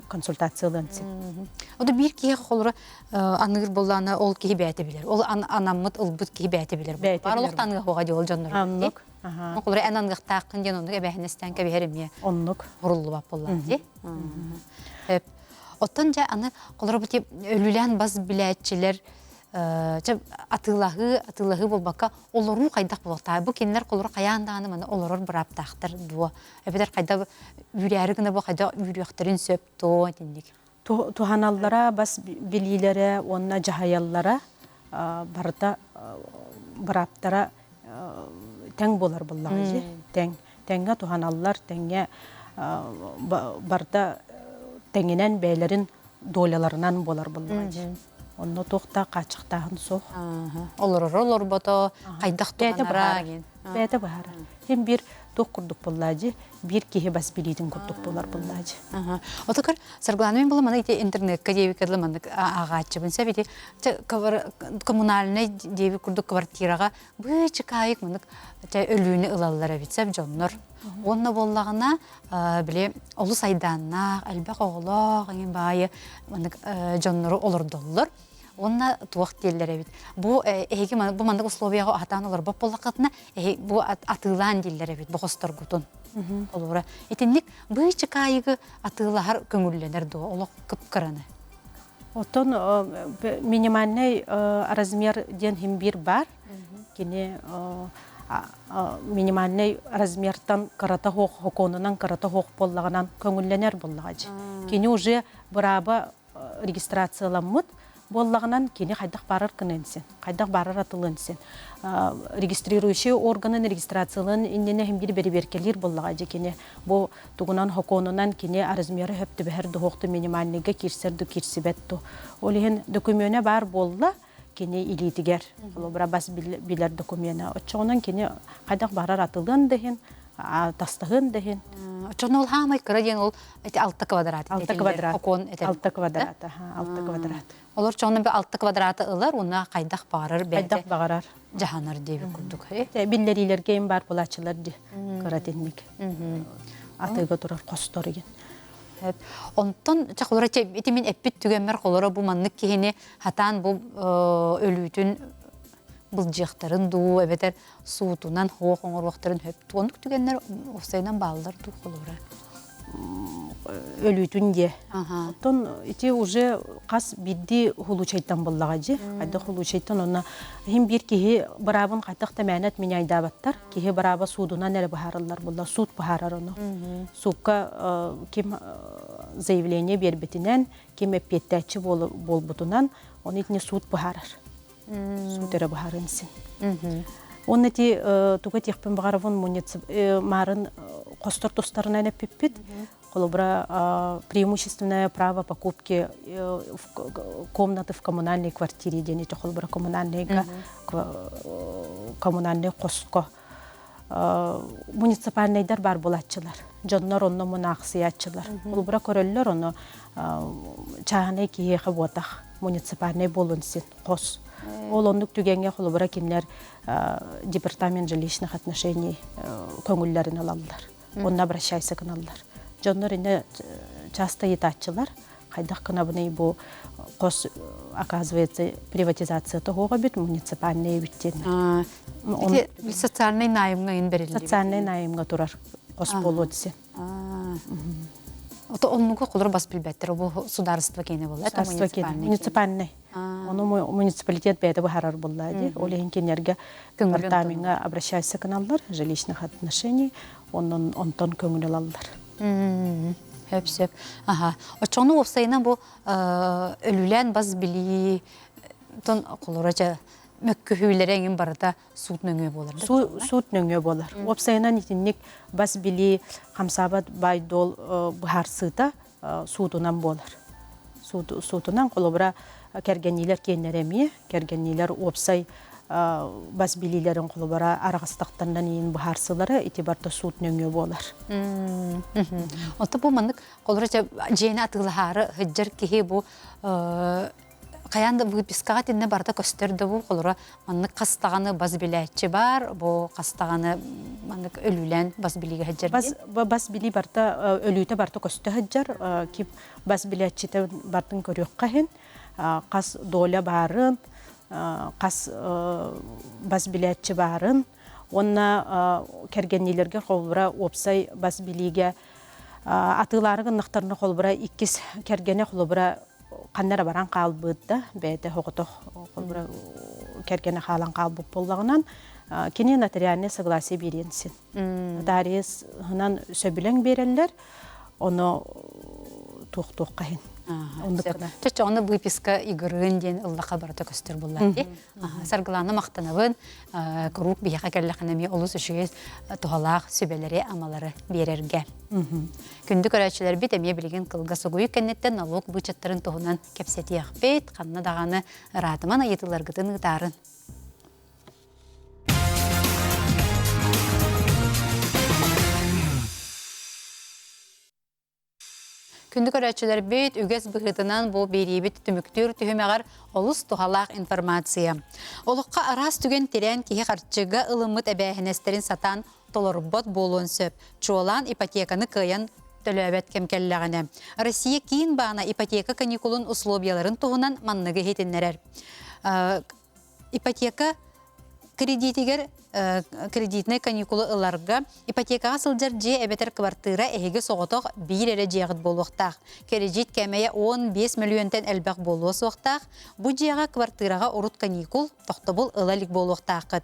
консультациялансын. Ода бир кие холора аныр болланы ол кие бәйте билер. Ол анаммыт ылбыт кие бәйте билер. Барлык таныга хога ди ол жаннар. Аннык. Холора анангык тақын ден онда бәһнестен ке бәһереме. Оннук. Хуруллу бап боллар ди. Оттан жа аны холора бу тип өлүлән баз билетчилер атылағы болбаққа олору қайдақ болақта. Бұ кенлер қолыры қаяндағаны маны олорор бұраптақтыр дуа. Әбедер қайда үрәрі гіні бұл қайда үріяқтырын сөп туа дендік. Туханаллара бас билилere онна жахаяллара барда браптара тең болар буллага же теңге туханаллар теңге барда теңенен бәйлерин доляларынан болар буллага же онно тохта качыктагын сох Олорор бото қайдақ туғанара. бәте бахара hem bir тох курдук буллажы бир кихе бас билидин курдук болар буллажы Отакар саргланымен бұл мана ите интернетка деви кадлы мана ағачы бінсе бейте коммунальный деви курдук квартираға бычы кайык мана өлүүні ылаллара бітсеп жоннор. Онна боллағына біле олы сайданнақ, әлбәқ оғылақ, еңен байы жоннору олырдоллар. Онна туақ деллер бит. Бу мандық условияға атан олар боп боллақатына бу атылан деллер бит, бу қостар гутун. Олура. Етінлік бүйчі кайығы атылағар көңілленер дуа, олық күп-кіраны. Отон минимальный размер ден хим бир бар. Кене минимальный размертан карата хоқ, хоконынан карата хоқ боллағынан көңілленер боллағачы. Кене уже бұраба регистрацияламыд, боллағынан кене қайдақ барар кіненсен, қайдақ барар атылынсен. Регистрирующий органын регистрациялын иннене химбир бері-беркелер боллағачы кене. Бұл туғынан хоконынан кене размері хөпті бәрді хоқты минимальныйға кирсерді кирсібетті. Олеген документі бар болла, кене илитигер. Олобра бас билер документа. Очоғынан кене қайдақ барар атылын дехен, тастығын дехен. Очоғын ол хамай кыра ден ол 6 квадрат. 6 квадрат. 6 квадрат. 6 квадрат. Олар чоғынан 6 квадраты ылар, оны қайдақ барар бәді. Қайдақ бағарар. Жаханар дейбі күрдік. Биллерилерге бар болачылар де кыра денник. Атыға тұрар қостор еген. Онтон чақылыра етімен әппет түгенмер қолыра бұл маннық кейіне хатан бұл өлүтін бұл жиқтарын ду, әбетер суытынан хоқ оңыр уақтарын хөп. Туғандық түгенлер офсайынан бағылар ду қолыра. Өлүтін де. Тон ити уже қас бидді хулучайтан боллаға же. Қайда хулучайтан оны хим бір кеге барабын қайтақта мәнет мен айдабаттар. Кеге бараба судынан әрі бұхарылар болла. Суд бұхарар оны. Суққа кем заявление бербетінен, кем әппеттәтші болбутынан, оны етіне суд бұхарар. Суд әрі бұхарынсын. Оны ти туға текпен бағарывын марын қостар тостарынан әппеппет. Колобра преимущественное право покупки комнаты в коммунальной квартире, денег колобра коммунальный коско. Муниципальныйдар бар булатчылар. Жоннор онно мунақсиятчылар. Колобра көрөллөр оны чағаны кие қаботақ муниципальный болынсын қос. Ол ондық түгенге колобра кемлер департамент жилищных отношений көңіллерін алалар. Онна обращайся каналлар. Жоннор инде часто етатчылар, қайдақ кынабыны бұл қос, оказывается, приватизация тоғыға бет, муниципальный біттен. Социальный найымға ен берілі? Социальный найымға тұрар қос болу өтсен. Оныңға қолыр бас білбәттір, бұл сударство кейіне бол? Сударство кейіне, муниципальный. Оны муниципалитет бәді бұл харар болды. Олеген кенерге департаментға обращайся каналлар, жилищных отношений, онтон көңіл алалар. Хөп-сөп. Очоны офсайына бұл өлілен баз білі тон қолырача мөккөхүйлер әңін барыда суд нөңе болар? Суд нөңе болар. Офсайынан етіннік баз білі қамсабат байдол бұхарсыда судынан болар. Судынан қолыбыра кәргеннелер кейінлер кәргеннелер опсай бас билилерин қолыбара арағыстақтарынан ең бұхарсылары етебарда суд нөңе болар. Ота бұл мандық қолырача жейні атылығары хүджер кеге бұл қаянды бұл пискаға тенне барда көстерді бұл қолыра мандық қастағаны бас биләтші бар, бұл қастағаны мандық өлілен бас биліге хүджер дейін? Бас били барда өліті барда көсті хүджер, кеп бас биләтші бардың көрек қағын, қас доля барын, қас бас билетчі барын, онна кәргеннелерге қолбыра опсай бас билеге атыларығын нықтарына қолбыра иккіз кәргене қолбыра қаннара баран қалбыдда бәйті хоғытық колбура кергене халан калбып боллагынан кини нотариальное согласие беренсин. Дарис хынан сөбүлең береллер, оны тук кайын. Чөчө оны выписка игырын ден ыллака барата көстөр буллар ди. Саргыланы мактанабын, круг бияка келләхнәми олус үшүгез тухалак сөбелери амалары берерге. Күндү көрәчләр бит әмие билген кылга сугуй кеннеттен налог бычаттарын тухунан кепсети яхпет, канна даганы ратыман айтыларгытын ытарын. Күндү көрәчләр бит үгәс быгытынан бу берибит түмүктүр түһүмәгәр олус тухалак информация. Олукка арас түген тирән киһи харчыга ылымыт әбәһенестерин сатан толорбот болуын сөп. Чуолан ипотеканы кыян төлөбөт кемкелләгенә. Россия кийин баана ипотека каникулын условияларын туһунан манныгы хетиннерер. Ипотека кредитигер кредитный каникулы ыларга ипотекага сылжар же эбетер квартира эһиге соғотоқ бир эре жегыт болуқтақ. Кредит кәмәйе 15 миллионтен әлбәқ болуы соқтақ. Бұ жеға квартирага урут каникул тоқтабыл ылалик болуқтақыд.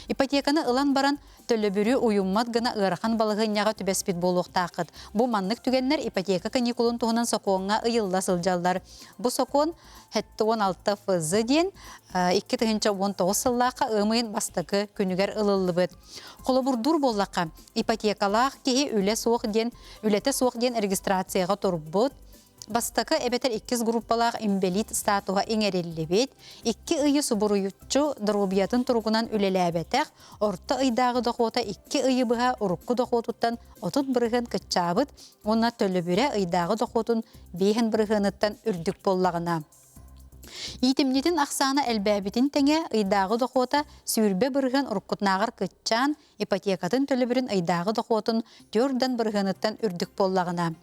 Ипотеканы ылан баран төлі бүрі уйуммат гына ырахан балығынняға түбәспет болуқтақыд. Бұ маннык түгеннер ипотека каникулын туғынан соқуынға ыйылла сылжалдар. Бұ соқуын хәтті 16 фызы ден 2019 сыллаққа ымайын бастықы күнігер ылылы бұд. Қолы бұрдур боллаққа ипотекалақ кейі үлеті соқ ден регистрацияға тұр бұд. Бастакы эбетер 2 группалах имбелит статуга иңерелли бет, 2 ыйы субуруючу дробиятын тургунан үлеләбетек, орта ыйдагы дохота 2 ыйы быга урукку дохотуттан отут бырыгын кытчабыт, онна төлөбүрэ ыйдагы дохотун бейхен бырыгыныттан үрдүк боллагына. Итимнитин ақсаны әлбәбитин тәңе ыйдагы дохота сүйірбе бырыгын уруккутнағыр кытчан, ипотекатын төлөбүрін ыйдагы дохотун төрдан бырыгыныттан үрдүк боллагына.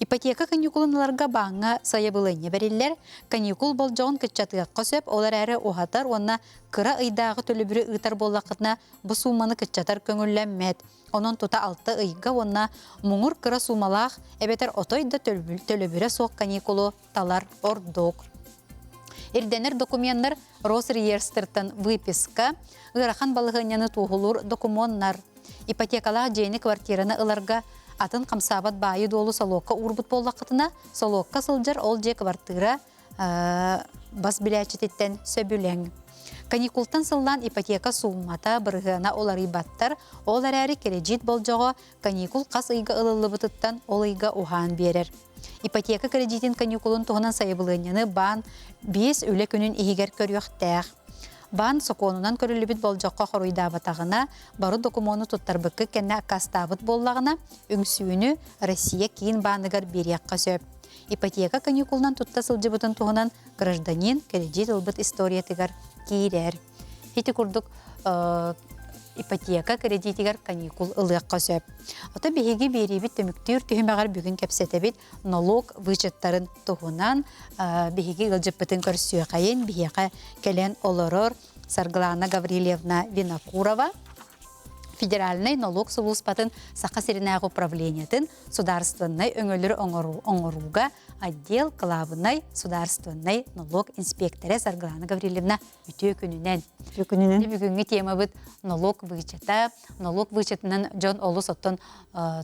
Ипотека каникулынларга баңа сайабылыне бериллер, каникул болжауын кытчатыгаққа сөп, олар әрі оғатар, онна кыра ыйдағы төлөбүрі ыйтар боллақытына бұ суманы кытчатар көңілләммәд. Онын тута 6 ыйға, онна мұңыр кыра сумалақ, әбетер отойда төлөбүрі соқ каникулу талар ордук. Ирденер документтар Росреестртан выписка, ырахан балығыняны туғылыр документар. Ипотекалақ жейні квартираны ыларға атын қамсабат байы долу солокка урбут боллақытына, солокка сылжар ол же квартира бас біләчететтен сөбілең. Каникултан сылдан ипотека суммата бұрғына олар ибаттар, олар әрі кредит болжығы каникул қас ыйға ылылы бұтыттан ол ыйға уған берер. Ипотека кредитин каникулын туғынан сайыбылыняны бан 5 үлі күнін егер көріқтәқ. Бан соқонунан көрілібіт болжаққа қоруйда батағына, бары документу тұттарбықы кәнне акастабыт боллағына, үңсүйіні Россия кейін баныгар берияққа сөп. Ипотека каникулынан тұтта сылжыбытын туғынан гражданин кредит ылбыт историятыгар кейрер. Хеті күрдік ипотека кредитигар каникул ылыққа сөп. Ота бейге беребіт төміктер түйімеғар бүгін кәпсетебіт налог вычеттарын туғынан бейге ғылжыппытын көрсүйе қайын бейге кәлен олорор Сарглана Гаврилевна Винокурова федеральный налог сулуспатын сақасыринағы управлениятын сударственной өңөлір оңыруға отдел главный сударственной налог инспекторы Сарглана Гаврилевна үтө күнінен. Бүгінгі тема бұд налог вычета, налог вычетінен Джон Олус оттон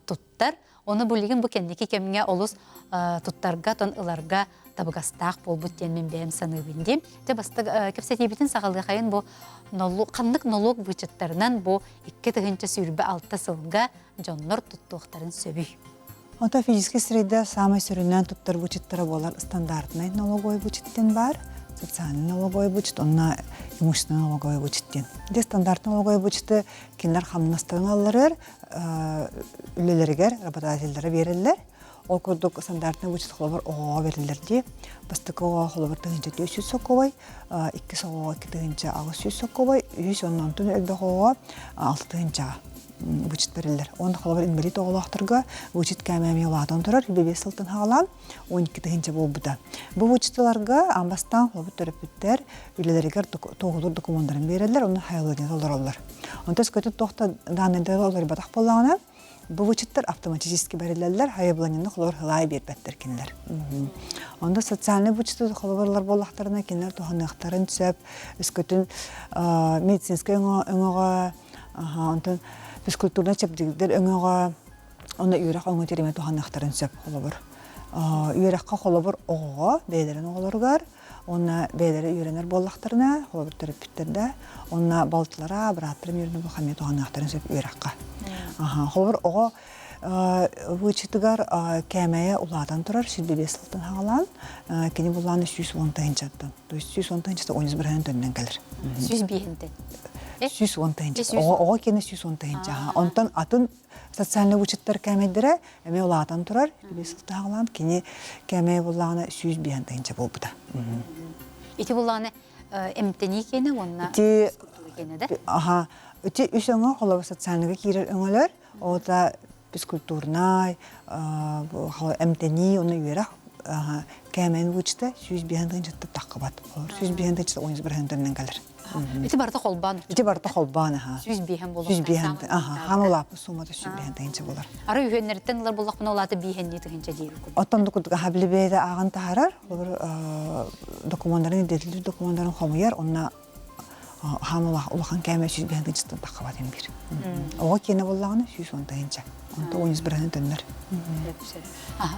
туттар. Оны бұлеген бұл кәндекі кеміңе Олус туттарға, тон ыларға табығастақ бол бұттен мен бәйім саныбынде. Де басты кепсетебетін сағалғы қайын бұл қандық налог вычеттарынан бұл 2 сүйірбі 6 сылға Джоннор туттуқтарын сөбүй. Ота физический среда самый сөрінен туттар вычеттары болар стандартный налоговый вычеттен бар, социальный налоговый вычет, онна имущественный налоговый вычеттен. Де стандартный налоговый вычеті кенлер хамнастығын алырыр, үлелергер, работодательдері берілер. Ол көрдік стандартный вычет қолабыр оға берілер де. Бастықы оға қолабыр тұғынша 400 соқовай, 2 соқовай 2 тұғынша 600 соқовай, 100 оннан түн әлбәқ оға 6 тұғынша вычет берілер. Оны қолабыр инвалид оғылақтырға вычет кәмәме оладан тұрар, 5 сылтын хағалан 12 тұғынша бол бұда. Бұл вычетіларға амбастан қолабыр төріпіттер үлелергер тоғылыр документтарын берілер, оны хайылығын олар олар. Онтас көтіп тоқта даныдығы олар батақ болағына, Бу вычеттер автоматически берилерлер, хайбланны холор хылай бербеттер кинлер. Онда социальный вычеты холорлар боллахтарына кинлер туханнактарын төсөп, өскөтүн медицинский өңөгө, онтон физкультурна чепдигдер өңөгө, онда үйрак өңө тереме туханнактарын төсөп холобор. Үйракка холобор ого, бейлерин оголоргар, онна бейлери үйренер боллахтарына, холобор терапевттерде, онна балтылара, браттырым үйренер бухамет туханнактарын төсөп үйракка. Холобор ого вычетыгар кәмәе уладан турар, шилбебе сылтын хағалан, кені буланы 110 тайынчаттан. То есть 110 тайынчатта 11 бірінен төннен кәлір. 100 110 тайынчатта. Ого кені 110 тайынча. Онтан атын социальный вычеттер кәмәдері, әме уладан турар, шилбебе сылтын хағалан, кені кәмәе буланы 100 тайынча бол бұда. Ити буланы эмтени кені, онна Ити, кені, да? Үте үш өңі қолабы социальныға кейрер өңілер, ода физкультурнай, әмтені, оны үйерақ кәмән вычты 100 тайынчатта таққыбат. 100 тайынчатта 11 біріндерінен кәлір. Ити барда холбан. Ити барда холбан, 100 болу. 100 хамылапы суматы 100 тайынча болар. Ары үйенерттен олар болақпына олаты бейхенне тігінші дейір. Оттанды күдігі хабілі ағын тағарар, документарын, детлі документарын қомыяр, онна хамылақ улахан кәмә 100 тайынчаттан таққыбат ембір. Оға кені болағаны 110 тайынча. Онта 11 бірінен төннер.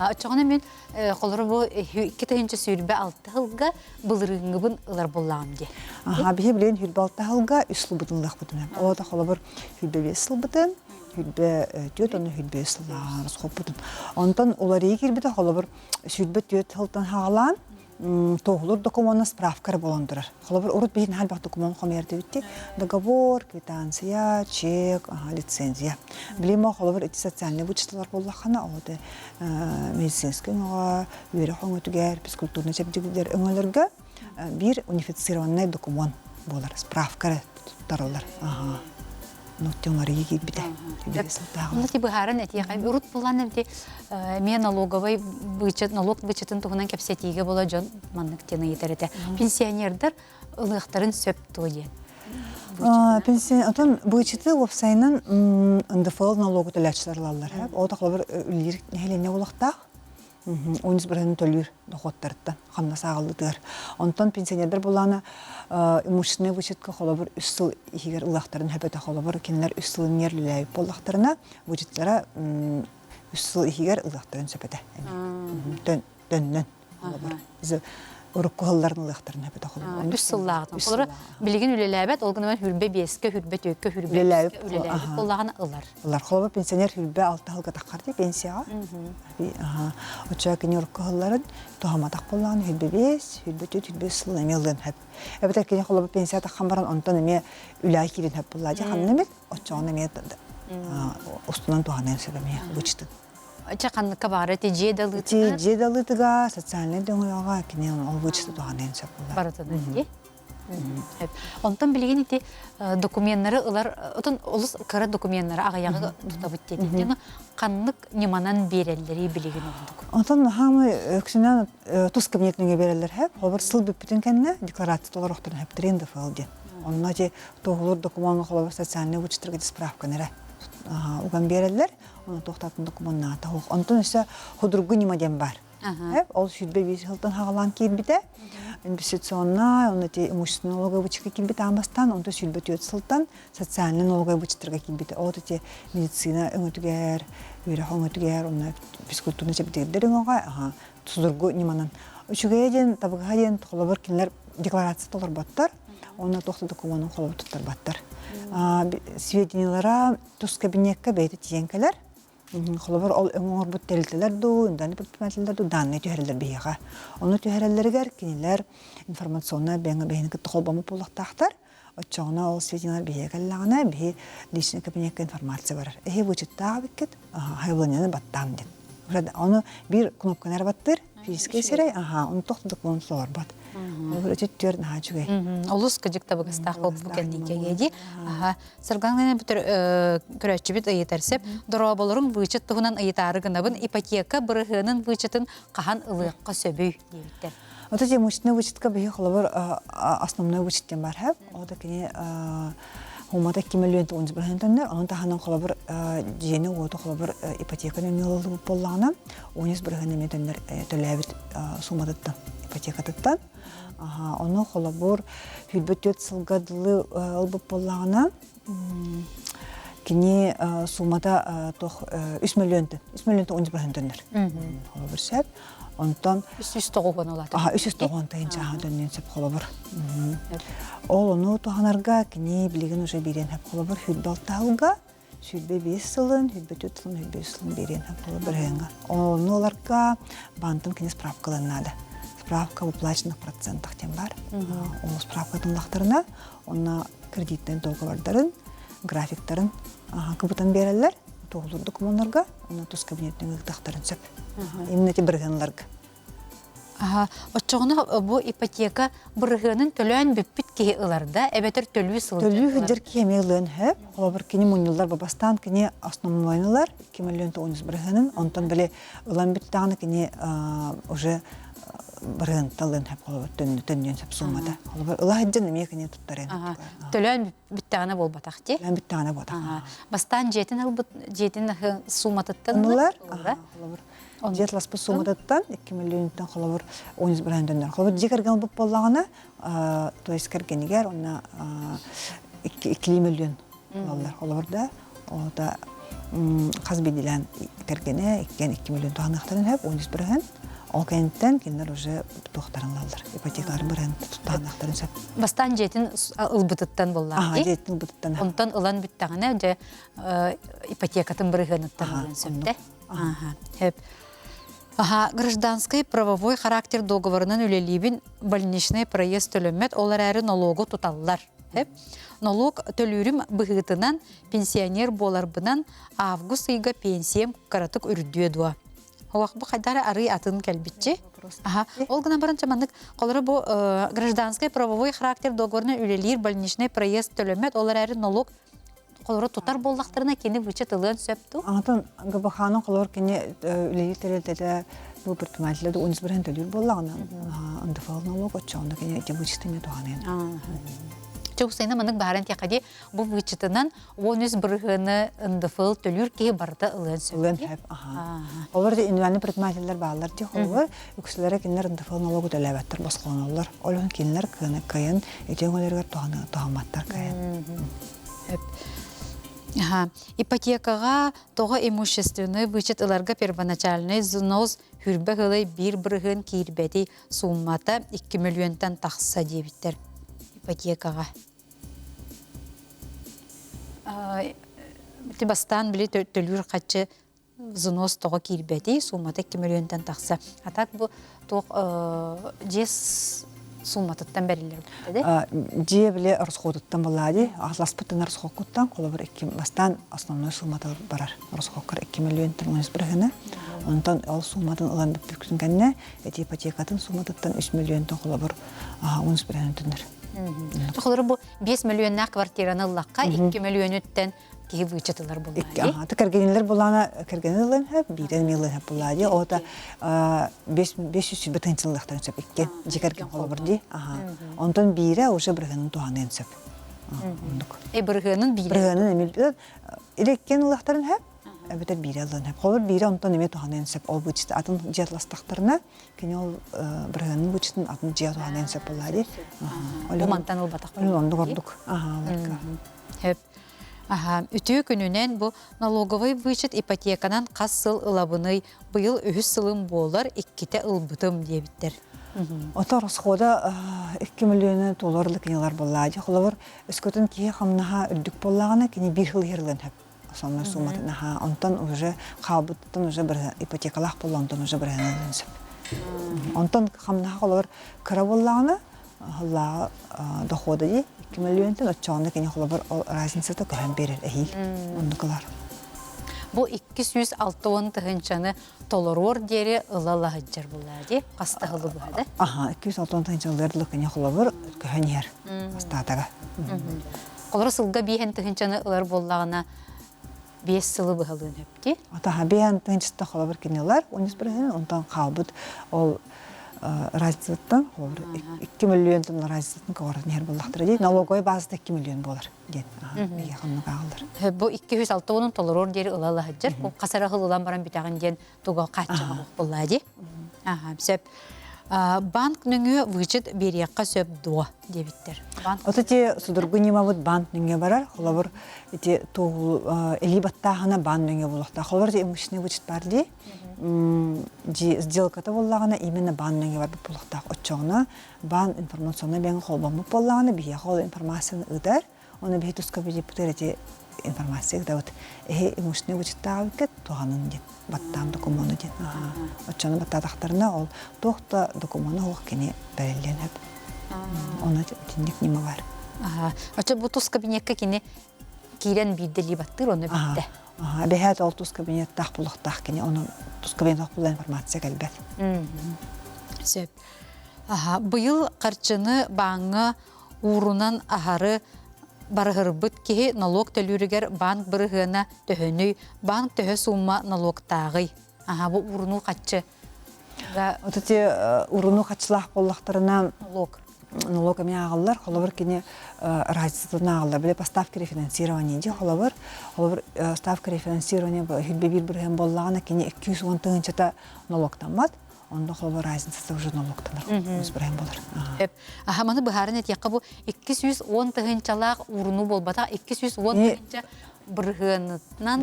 Очоғына мен қолыры бұл 2 тайынча сүйірбе 6 ғылға бұлырыңғыбын ұлар болағым де. Бейі білейін хүлбе 6 ғылға 3 сылбытынлық бұтын. Ода қолы бір хүлбе 5 сылбытын, хүлбе 4, оны хүлбе сыллағын қоп бұтын. Онтан олар ей кербеді қолы бір хүлбе 4 ғылтан хағалан, тоғылыр документна справкары боландырар. Холобыр урут бейін халбақ документ қомерді бітті. Договор, квитанция, чек, лицензия. Білейма холобыр эти социальный вычетлар боллақана, оды медицинский өңіға, үйері қоңы түгер, физкультурный чепдігілер өңілерге бір унифицированный документ болар, справкары тұттарылар. Ноттионлары егейд біді. Оны ти бұхарын әте қай. Урут болан әмте мен налоговый налог бычетін тұғынан кәпсетеге бола жон маннықтені етіреді. Пенсионердер ұлықтарын сөп тұғы Отон бычыты опсайнын НДФЛ налогы төләчілерлалар. Ода қылы бір үлер нәхелене олықтақ. 11 бірінің төлір доходтарыттан, қамна сағылдығыр. Онтан пенсионердер боланы имущественный вычетка қолы бір үс сыл егер ұлақтарын хөпеті қолы бір кенілер үс сылын ерліләйіп болақтарына вычетлара үс сыл егер ұлақтарын сөпеті. Дөннен қолы бір. Урuk kuhalların ılaqtarın hep etaqolur. Üç sıllardan. Olur bilgin ülelebet olğundan hürbe beske, hürbe tökke, hürbe beske, ülelebet olağını ılar. Ilar. Xolaba pensioner hürbe 6 hılga taqar diye pensiyaga. Oçaq uruk kuhalların tohamataq bolğan hürbe 5, hürbe 4, hürbe sıllan yıldan hep. Ebete kene xolaba pensiya taqan baran ondan eme ülay kirin hep bollaca hamnemel. Oçağına me ustundan tohanan sebemiye uçtu. Чаканлыкка бары тиже далыты. Тиже далытыга социальный дөңгөйга кине ол вычты туганын сапылар. Баратыны ди. Онтан билген ити документтары улар отон олус кара документтары агаягы тутабыт деди. Канлык неманан берелleri билген олдук. Онтан хамы өксүнөн тус кабинетине берелер хеп, олар сыл бүпүтүн кенне декларациялар октон хеп тренде фалди. Онна же тоғулар документга холобар социальный вычтырга справка нере. Уган берелер. Оны тоқтатын документна тауық. Онтан өсі худругу немаден бар. Ол сүрбе бейсі хылтын хағалан келбіде. Инвестиционна, оны те имущественный налоговый вычетка келбіде амастан, онты сүрбе түйет сылтан социальный налоговый вычеттірге келбіде. Оты те медицина өңітігер, үйрек өңітігер, оны физкультурный сәбітегдер өңіға, тұздыргу неманан. Үшіге еден, табыға еден тұқылы бір кенлер декларация толар баттар, оны тоқты документын қолы тұттар баттар. Сведениялара тұс кабинетке бейті тиенкелер, Холобар ол өңөр бут телтелер ду, индан предпринимательлер ду данный төһәрелер бияга. Оны төһәрелләргә кинеләр информационна бәйнеге толбамы булактактар. Очоңна ол сведениялар биягәлләгенә би личный кабинетка информация бар. Вычетта бикет, хайванны баттам дип. Оны бир кнопкалар баттыр, физический серей, оны тохты документлар бат. Ол өтөттөр нахачугай. Олус кыжыкта быгыстак бу кендикеги. Сыргаңнан бүтөр көрөчү бит ыйытарсеп, дороболорун вычет тугунан ыйытары гынабын ипотека бырыгынын вычетін кахан ылыкка сөбүй дейбиттер. Вот эти мощные вычетка бие холобар основной вычеттен бар хәп. Ода кене Хумата 2 миллион тонн бирһентеннер, анын таханан холобыр жени ото холобыр ипотека нөлөлү боллагана, 10 бирһенеметеннер төлөбүт сумататтан, ипотекататтан. Оны холобыр хүлбөтөт сылгадылы албып боллагана, кини сумата тох 3 миллион 10 бирһентеннер. Холобыр сеп. Онтон 309 олат. 309 тайынча дөннен сеп холобыр. Ол оны туханарга кини билеген уже берен хеп холобыр хүлбалталга, сүлбе 5 сылын, хүлбе 4 сылын, хүлбе 5 сылын берен хеп холобыр хенга. Оны оларга бантым кини справкаланады. Справка в уплаченных процентах тем бар. Ол справкатын лақтарына, оны кредиттен договардарын, графиктарын кыбытан берелер. Тоғылыр документарға, оны тұс кабинеттен ұқтақтарын сөп. Именно те біргенлерге. Отчоғына бұл ипотека біргенін төлән бүппіт кейі ұларда, әбетір төлі сылды. Төлі хүдер кейме ұлын хөп, ола бір кені мұнылар бабастан, кені основнойнылар, 2 миллион 10 біргенін, онтан біле ұлан біттағыны кені уже бірген талын хөп, ола бір төннен сөп сумада. Ұла әдден еме кені тұттарын. Төлән бүттағына бол батақты? Төлән бүттағына батақ. Бастан жетін суматыттан ұлар? Жет ласпы суматыттан 2 миллионтан қолабыр 10 біргендендер. Қолабыр жекерген бұп болағына, то есть кәргенігер, онна 2 миллион қолабыр да. Ода қазбеділен кәргені 2 миллион туғанақтарын әп, 10 бірген. Ол кәйінттен кендер уже тоқтарын алдар. Ипотекалары бірген туғанақтарын сөп. Бастан жетін ұлбытыттан болағын? Жетін ұлбытыттан. Онтан ұлан бүттағына ипотекатын біргенеттан олан сөпті? Гражданский правовой характер договорынан үлелейбін больничный проезд төлөмет олар әрі налогы тұталылар. Налог төлүрім бұғытынан пенсионер боларбынан август айға пенсиям қаратық үрдуе дуа. Оғақ бұл қайдары ары атын кәлбітчі. Ол ғына барынша мандық қолары бұл гражданский правовой характер договорынан үлелейр больничный проезд төлөмет олар әрі налог қолары тұтар болдақтарына кені вычет ылын сөпту? Аңытын ғыбақаның қолар кені үлелейр тәрелдеді бұл предпринимателерді 11 бірін төлір болағына. Андыфал налог отчауында кені әте вычетіне туғанын. Чоқсайна мандық бағарын текаде бұл вычетінен 13 біргіні ындыфыл төлір кейі барда ылын сөпту? Ылын әп, олар инвальный предпринимателер бағалар де қолар, үксілері кенілер ындыфал налогы төләбәттір басқылан олар. Олың кенілер кайын, етен оларға туғаматтар кайын. Ипотекаға тоға имущественный вычет ыларға первоначальный взнос хүрбі ғылай бір біргін кейірбәді суммата 2 миллионтан тақса дебіттер ипотекаға. Бастан білі төлір қатшы взнос тоға кейірбәді суммата 2 миллионтан тақса. Атак бұл тоқ жес сумматыттан бәрілер бұқтады? Же біле рұсқодыттан болады. Асласпыттан рұсқоқыттан қолы бір бастан основной сумматар барар. Рұсқоқыр 2 миллионтан 10 біргіні. Онтан ол сумматын ұлан бүп бүктін кәнне, әте ипотекатын сумматыттан 3 миллионтан қолы бір 10 біргіні түндір. Тұқылары бұл 5 миллионна квартираны ұлаққа 2 миллион өттен кейі вычетылар болады? Кәргенелер болана кәргенелер әп, бейден мейлер әп болады. Ота 500 бітінчіліктарын сөп, еккен жекерген қолы бірді. Онтан бейірі уже біргенін туғанын сөп. Біргенін бейірі? Біргенін әмел. Илеккен ұлықтарын әп, әбетер бейірі алын әп. Қолыр бейірі онтан әме туғанын сөп. Ол бүчісті атын жетластақтарына, кені ол біргенін бүчістің атын жия туғанын сөп болады. Омантан ұлбатақ Үтүү күнінен бұл налоговый вычет ипотеканан қас сыл ылабыны бұйыл үхіс сылым болар 2 ылбытым дебіттер. Ота расхода 2 миллион долларлы кенелар болады. Холовар өскөтін кие қамнаға үрдік болағына кені бір хыл ерлен әп. Основной сумматын. Онтан уже қабыттан уже бір ипотекалақ болу, онтан уже бір әнелен сөп. Онтан қамнаға холовар кіра болағына доходы де 2 миллионтан отчауында кені холовар разницаты көрін берер әйіл. Ондықылар. Бұл 260 тұхыншаны толырор дері ылала ғыджар болады, қасты ғылы болады? 260 тұхыншаны лерлі кені холовар көрін ер қастатаға. Қолыр сылға бейхен тұхыншаны ылар болағына 5 сылы бұғылын өпті? Бейхен тұхыншыста холовар кенелер, 13 бірген, онтан қалбыд ол разницаттан, 2 миллион тонна разницаттан каварын ер боллақтыр дейді. Налоговый базада 2 миллион болар дейді. Беге қанны қағылдар. Бу 206 толорор дери ылалы хаджар. Бу касара хылылан баран битаган ден туга каччага боллади. Сөп банк нүңү вычет бериякка сөп дуа дебиттер. Ота те судургу немабыт банк нүңе барар. Холабыр те тоғыл элибаттағына банк нүңе болуқта. Холабыр те имущественный вычет бар ди. Сделката боллағына именно банк нүңе бар болуқтақ. Отчоғына банк информационна бен холбамы боллағына бия хол информацияны ыдар. Оны бей тұсқа бейде бұтыр әте информация да вот имущественный вычет тағып кет туғанын ден. Баттам документу ден. Отчоғына баттадақтарына ол тоқта документу оқ кене бәрелленіп. Оны тендік неме бар. Очо бу тус кабинетке кини кирен биддели баттыр оны битте. Бехет ол тус кабинет тахпулуктах кини оны тус кабинет тахпулла информация келбет. Сөп. Быйыл карчыны баңы урунан ахары барыгырбыт кихи налог төлүрүгер банк бырыгына төһөнүй банк төһө сумма налогтагы. Бу уруну каччы. Ототе уруну качылах боллактарына налог эме агаллар, холобыр кини разницаны агаллар. Биле поставка рефинансирования ди холобыр ставка рефинансирования хүлбе бир бирген боллагана кини 210 тыгынчата налогтанмат. Онда холобыр разницасы уже налогтаныр. Үз бирген болар. Маны быхарын этекка бу 210 тыгынчалак уруну болбата 210 тыгынча бырыгыннан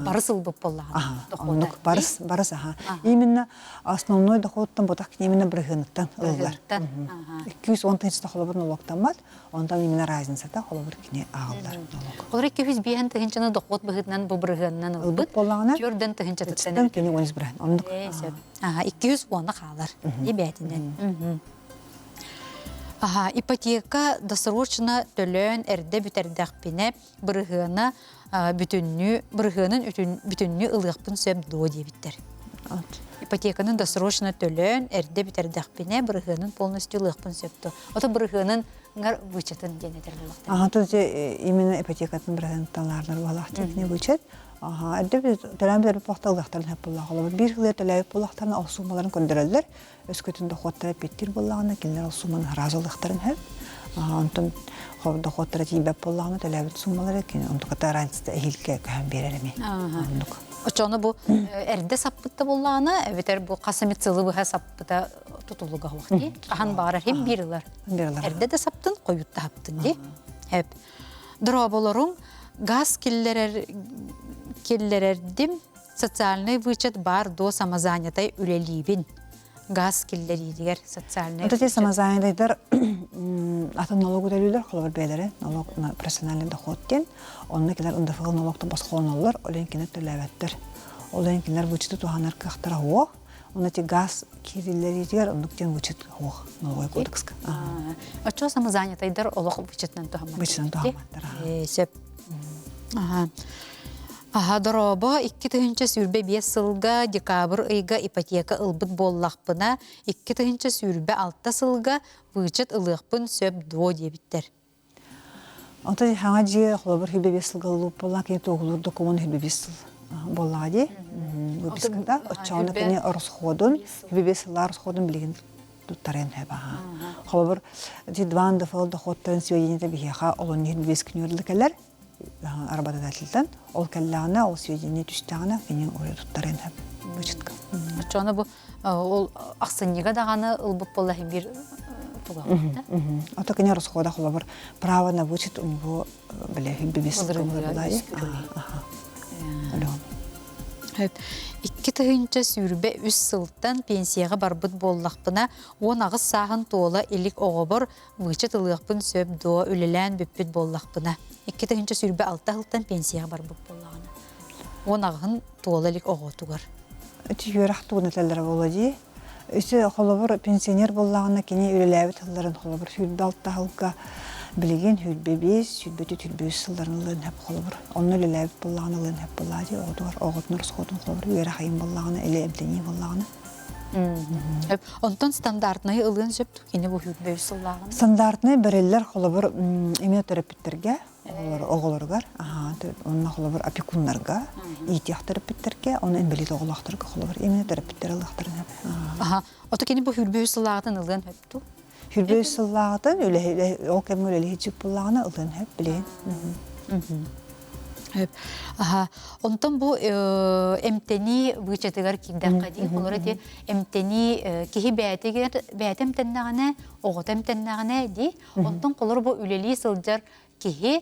барысыл боп боллаган. Ондук барыс. Именно основной доходтан ботак именно бырыгыннан ыллар. 210 тыгынчата холобыр налогтанмат. Ондан именно разницата холобыр кини агаллар налог. Олар 205 тыгынчаны доход быгытнан бу бырыгыннан ылбыт боллагана. Жөрдөн тыгынчата тен кини оныз бирен. Ондук. 210 калар. Дебетинен. Ипотека досрочно төлөн эрде бүтердәкпине бырыгына бырыгынын бүтүннү ылыгпын сөп до дебиттер. Ипотеканын досрочно төлөн эрде бүтердәкпине бырыгынын полностью ылыгпын сөптө. Ото бырыгынын ңар вычетін денетер болуқта. Тоже именно ипотекатын бұрын талардар болақ текіне вычет. Әрді төләмдер бұқталдақтарын әп болақ. Bir жылы төләйіп болақтарын ал сумаларын көндірілдер. Өз көтінде қоттары петтер болағына келдер ал суманың разылықтарын әп. Онтын доходтары тейбәп болағына төләйіп сумалары кен. Онтын қата ранцысты әйілге көйін береріме. Очоны бұл әрді саппытта болағына, әветер бұл қасамет сылы бұға саппыта tutuluğa vakti. Ahan bağırar hem biriler. Erde de saptın, koyutta haptın de. Hep. Droboların gaz killererdim социальный вычет бар до самозанятой үлелибин. Газ киллери дигер социальный. Вот эти самозанятыйлар атын налогу төлөйлөр, холор бейлери, налог на профессиональный доход ден, онна келер ындыфыл налогтан баскон олар, олен кине төлөбөттөр. Олен кинер вычеты туханар кахтара ох. Он эти газ кириллери дигер, ондук ден вычет ох, налоговый кодекс. А что самозанятыйлар олог вычетнен тухаматтар? Вычетнен тухаматтар. Сеп. Дороба 2-тыгынча сүрбе 5 сылга декабр ыйга ипотека ылбыт боллақпына, 2-тыгынча сүрбе 6 сылга вычет ылықпын сөп до дебиттер. Онта хаңа же холобыр хүлбе 5 сылга ылып болла, кені тоғылыр документ хүлбе 5 сыл болла де. Выпискада, отчауна кені расходын, хүлбе 5 сылла расходын білген туттарен хэба. Холобыр дедван дефол доходтарын сведенеті бігеға олон хүлбе 5 күні өрлікелер. Работодательден ол келлана, ол сведения түстәгәнә, кенең оры туттарын һәм вычетка. Ачаны бу ол аксыннега даганы ылбып болла һәм бир туга. Ата кенә расхода хлобыр право на вычет у него беле бибис булай. Һәп 2-тыгынча сүрбе 3 сылтан пенсияга барбыт боллакпына 10 агыс сагын тола элик огобор вычет ылыгпын сөп до үлелән бүппит боллакпына. 2-тыгынча сүрбе 6 сылтан пенсияга барбыт боллагына. 10 агын тола элик оготугар. Түйөрәк тугынаталар болади. Үсе холобор пенсионер боллагына кене үлеләбит хылларын холобор сүрбе 6 хылга билеген хүлбе 5, сүрбе 4 сылларын һәп холобор. Онны үлеләбит боллагына лын һәп болади. Оготугар оготнор сходын холобор үерә хайым боллагына эле эмдени боллагына. Онтон стандартный ылын сөп кене бу хүлбе сыллагына. Стандартный береллер холобор иммунотерапевттерге оголоргар, онна холобор опекуннарга, итяхтар питтерге, оны энбелит оголахтарга холобор, эмне терапиттер алахтарын хеп. Аха. Ото кини бу хүрбөй сыллагытын ылгын хөптү. Хүрбөй сыллагытын үле о кем үле хичип буллагына ылын хеп билен. Хөп. Аха. Онтон бу эмтени бычатыгар кимден кади. Олар эти эмтени кихи бәтем теннагына, оготем теннагына ди. Онтон колор бу үлели сылжар кихи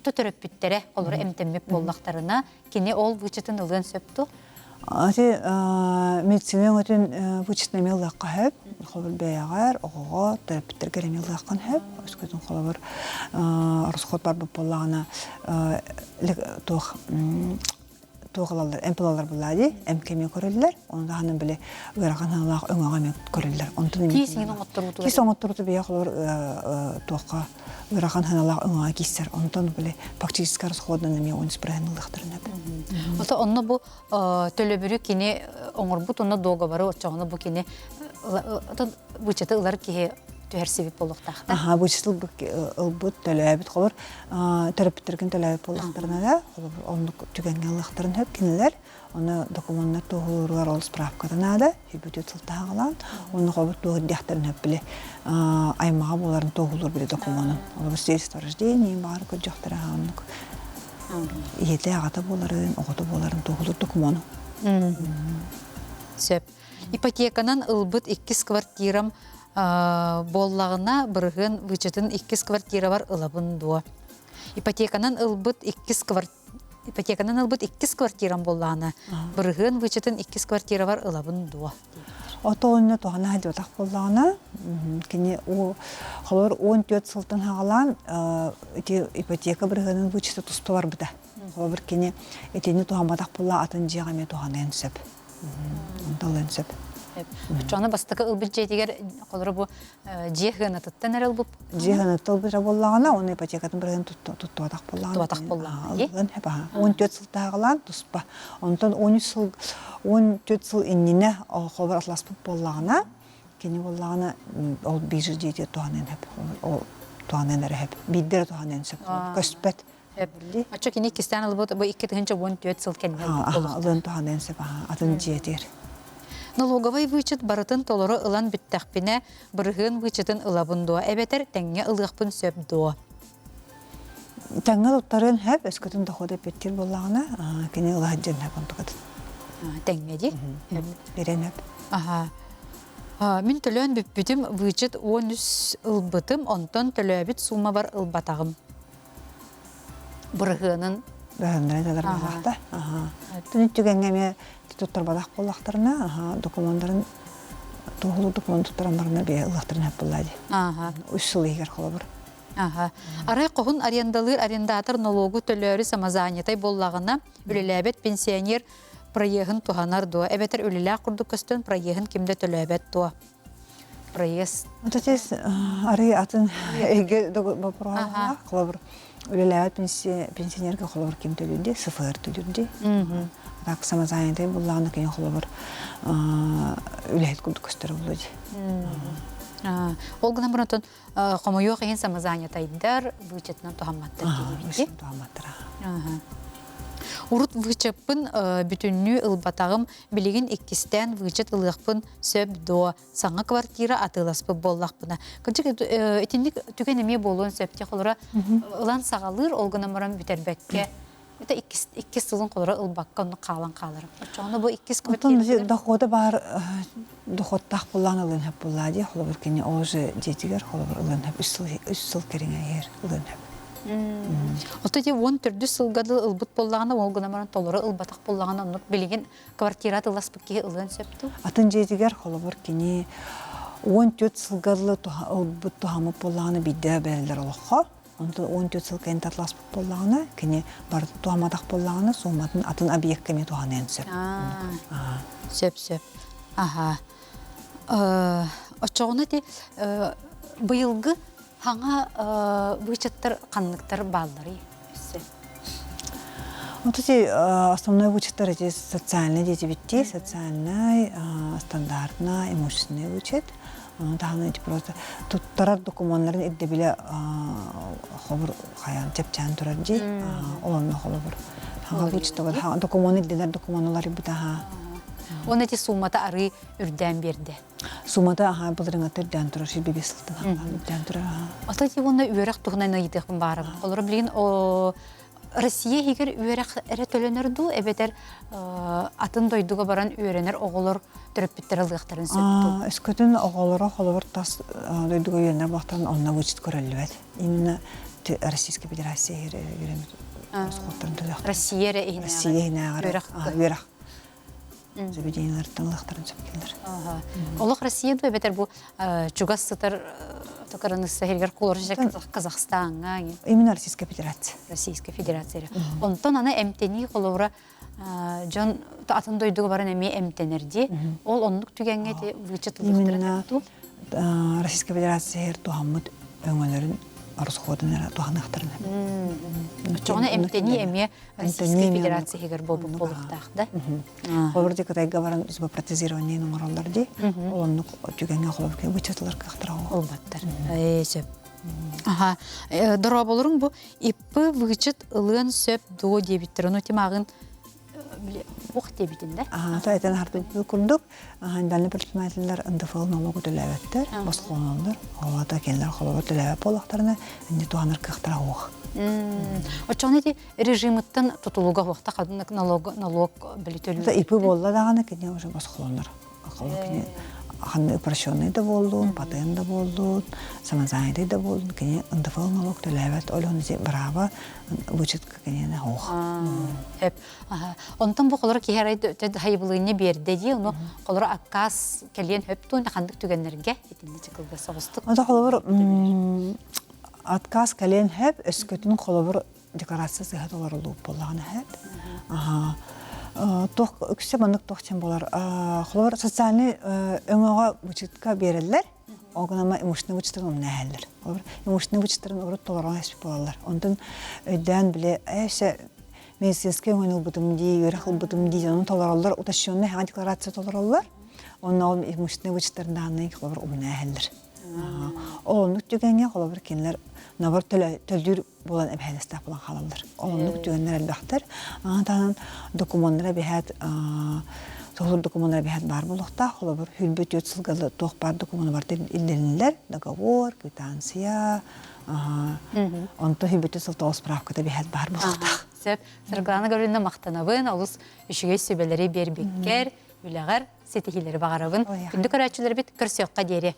төтөрөппүттере олар эмтеммеп боллактарына кини ол бычатын ылгын сөптү. Ати медицина өтен бычытны меллакка хеп, холбор бәягар, ого, терапиттер керемеллаккан хеп, өскөтүн холбор расход бар боллагына тоғалалар, эмпелалар булади, эмкеме көрөллөр, онда ханын биле ыраган алак өңөгө мек көрөллөр. Онтун Кисин оңоттурду. Кис оңоттурду бия холбор тоққа ыраган ханалак өңөгө киссер. Онтон биле практически расходдан эме онс брайнлыктырын хеп. Ото онно бу төлөбүрү кини оңорбут онно договору очоғыны бу кини бычаты ылар кихи төһәрсебит болуктакта. Аха, бычытыл ылбыт төлөбүт холбор терапевттерген төлөбүт болуктарына да холбор онну түгөнгенлыктарын хеп кинилер. Оны документтар тоғылырлар ол справкатына да хүбүтет сылтағылан. Оны холбор тоғыдяқтарын хеп биле аймаға боларын тоғылыр биле документын. Ол свидетельство о рождении бар көджақтары ханнык. Иетле ағата боларын, оғыты боларын тоғылыр документын. Сөп. Ипотеканан ылбыт 2 квартирам боллагына бырыгын вычытын 2 квартира бар ылабын дуа. Ипотеканан ылбыт 2 квартирам боллагына бырыгын вычытын 2 квартира бар ылабын дуа. Отоонна тоғана хайдуатақ боллагына кені холор 14 сылтын хағалан ипотека бырыгынын вычыты тусту бар бұда. Холор кені етені тоғамадақ болла атын жиғаме тоғана өнсіп. Онтал өнсіп. Чоны бастыкы ылбыт жейтигер колору бу жиһыны тыттан эрелбуп. Жиһыны тылбыра боллагына оны ипотекатын бирген туттуатак боллагына. Туатак боллагына. Алган хепа. 14 сылтагылан туспа. Онтон 14 сыл иннине хобар атласпыт боллагына кени боллагына ол бижи жейте туанен хеп. Ол туанен хеп. Биддер туанен сеп. Көспет. Ачо кини кистан ылбыт бу 14 сыл кенген боллагына. Алган туанен сеп. Атын жейтер. Налоговый вычет барытын толору ылан бүттәхпине бырыгын вычетін ылабын дуа. Эбетер тәңге ылғықпын сөп дуа. Тәңге ұттарын әп, өскөтін доходы петтер болағына, кені ылағаджан әп онтығыдын. Тәңге де? Берен әп. Мен төлөен бүппүтім вычет 13 ылбытым, онтон төлөбіт сума бар ылбатағым. Бырыгының Бәһәндәре дәләр булакта. Түнү түгәнгәме туттар бадак булактарына, документларын тоғылу документтарын барына бе ылактарын хәп булады. Үсүл егер холобыр. Арай кохун арендатор налогу төлөрү самозанятай боллагына үлеләбет пенсионер проехын туханар дуа. Эбетер үлелә курду көстөн проехын кимде төлөбет дуа. Проезд. Отец арай атын эге бапырга холобыр. Үлеләбет пенсионерга холобыр ким төлүнде, sıfır төлүнде. Так самозанятай боллагына кен холобыр үлеләбет курду көстөрү булды. Олгынан бұрынтын қомойоқ ең самозанятайдар вычетнан тухамматтар келебейді. Урут вычеппын бүтінні ылбатағым білеген еккістен вычет ылықпын сөп до саңа квартира атыласпы боллақпына. Күнчік етіндік түген еме болуын сөпте қолыра ылан сағалыр олгынан бұрын бүтербәкке. Это 2 сылын қолыра ылбаққа оны қалан қалыр. Оны бұл 2 квартира. Доходы бар доходтақ болан ылын хәп болады. Холобыр кені оғызы жетігер холобыр ылын хәп 3 сыл кереңе ер ылын хәп. Оты де 14 сылғады ылбыт болағына, олғына маран толыры ылбатақ болағына ұнық білеген квартират ыласпықке ылын сөпті? Атын жетігер холобыр кені 14 сылғады ылбыт тухамы болағына бидді бәлдер олыққа. 14 сыл кәйін татласпық болағына, кені бар тухамадақ болағына, соңматын атын объекткеме туханы ән сөп. Сөп. Очоғына де бұйылғы хаңа вычеттер қанлықтар баллары? Основной вычеттер это социальный дети, социальный, стандартный, имущественный вычет. Оны тағаны ити просто туттарар документларын идде биле хобур хаян чепчан турар жи. Олонно холобур. Хага вычтагы документ идделер документлары бутаха. Он эти суммата ары үрдән берді. Сумата былырыңа түрдән турар ши бебесилтен түрдән турар. Ата тивонна үрәк тугынан ыйдык барым. Олар билин о Россия хигер үрәк эре төлөнөрдү, эбетер атын дойдуга баран үрәнер оголор төрөппиттер алыктарын сөттү. Өскөтүн оголоро холобур тас дойдуга йөннөр бактан онна вычит көрөлүбөт. Именно Российская Федерация йөрөмөт. Россия эре үрәк. Заведениялар таңлыктарын сөпкендер. Олох Россия ду эбетер бу чугас сытар токарынысы хергер кулоржак Казахстанга. Именно Российская Федерация. Российская Федерация. Онтон аны эмтени коловра жон атын дойдуга баран эми эмтенерди. Ол оннук түгенге де вычытылыктырын. Именно Российская Федерация тухаммыт өңөлөрүн расходунара туханактырын. Чоңна эмтени эми Российская Федерация хергер болбу болуктак да. Олорди кытайга баран үзбө протезирование номерлорди. Оннук түгенге колоп вычытылар кактырау. Олбаттар. Сөп. Аха, дора болуруң бу иппы вычыт ылын сөп до дебиттер. Ону тимагын ох дебитинде. Тайтан хартып курдук. Данный предпринимательлер НДФЛ налогу төлөбөттөр, басконолор. Олата келдер холобот төлөбөт болуктарына инде туганыр кактырау. Очоны ди режимыттан тутулуга вакта налог билетөлүү. Это ипы болла даганы кене уже басконолор. Акылы Ханны упрощенный да болду, патент да болду, самозанятый да болду, кене НДФЛ налог төлөбөт, олон зе браво вычетка кене ох. Онтон бу колор кихерай хайбылыны берди ди, ону колор аккас келген хөптүн хандык түгеннерге этинде чыкылга согустук. Ада колор отказ келген хөп өскөтүн колор декларациясы хатолорулуу боллаган хөп. Тох үксе мандык тохчен болар. Холор социальный өңөгө вычытка берелер. Огнама имущественный вычыттарын нәһәлләр. Холор имущественный вычыттарын урут толарга эсп болалар. Ондан өйдән биле эше медицинский өңөнү бутум ди, өрөк бутум ди, аны толаралар, уташчонны һәм декларация толаралар. Оннан имущественный вычыттарын данны холор нәһәлләр. Онук түгәнгә холор кенләр Навар төлдүр болан эбхәлестә булан халалар. Онлык түгәннәр әлбәхтер. Андан документлар бәһәт, соглор документлар бәһәт бар булыкта, холбыр хүлбөт йотсылгалы тох бар документ бар илдәнләр, договор, квитанция, онто хүлбөт сылтау справкада бәһәт бар булыкта. Сөп, Сырглана Гавриловна мактанабын, алыс үшүгө сөбелери бербеккер, үләгәр сетихилери багарабын. Күндү көрәчүләр бит көрсөккә дере.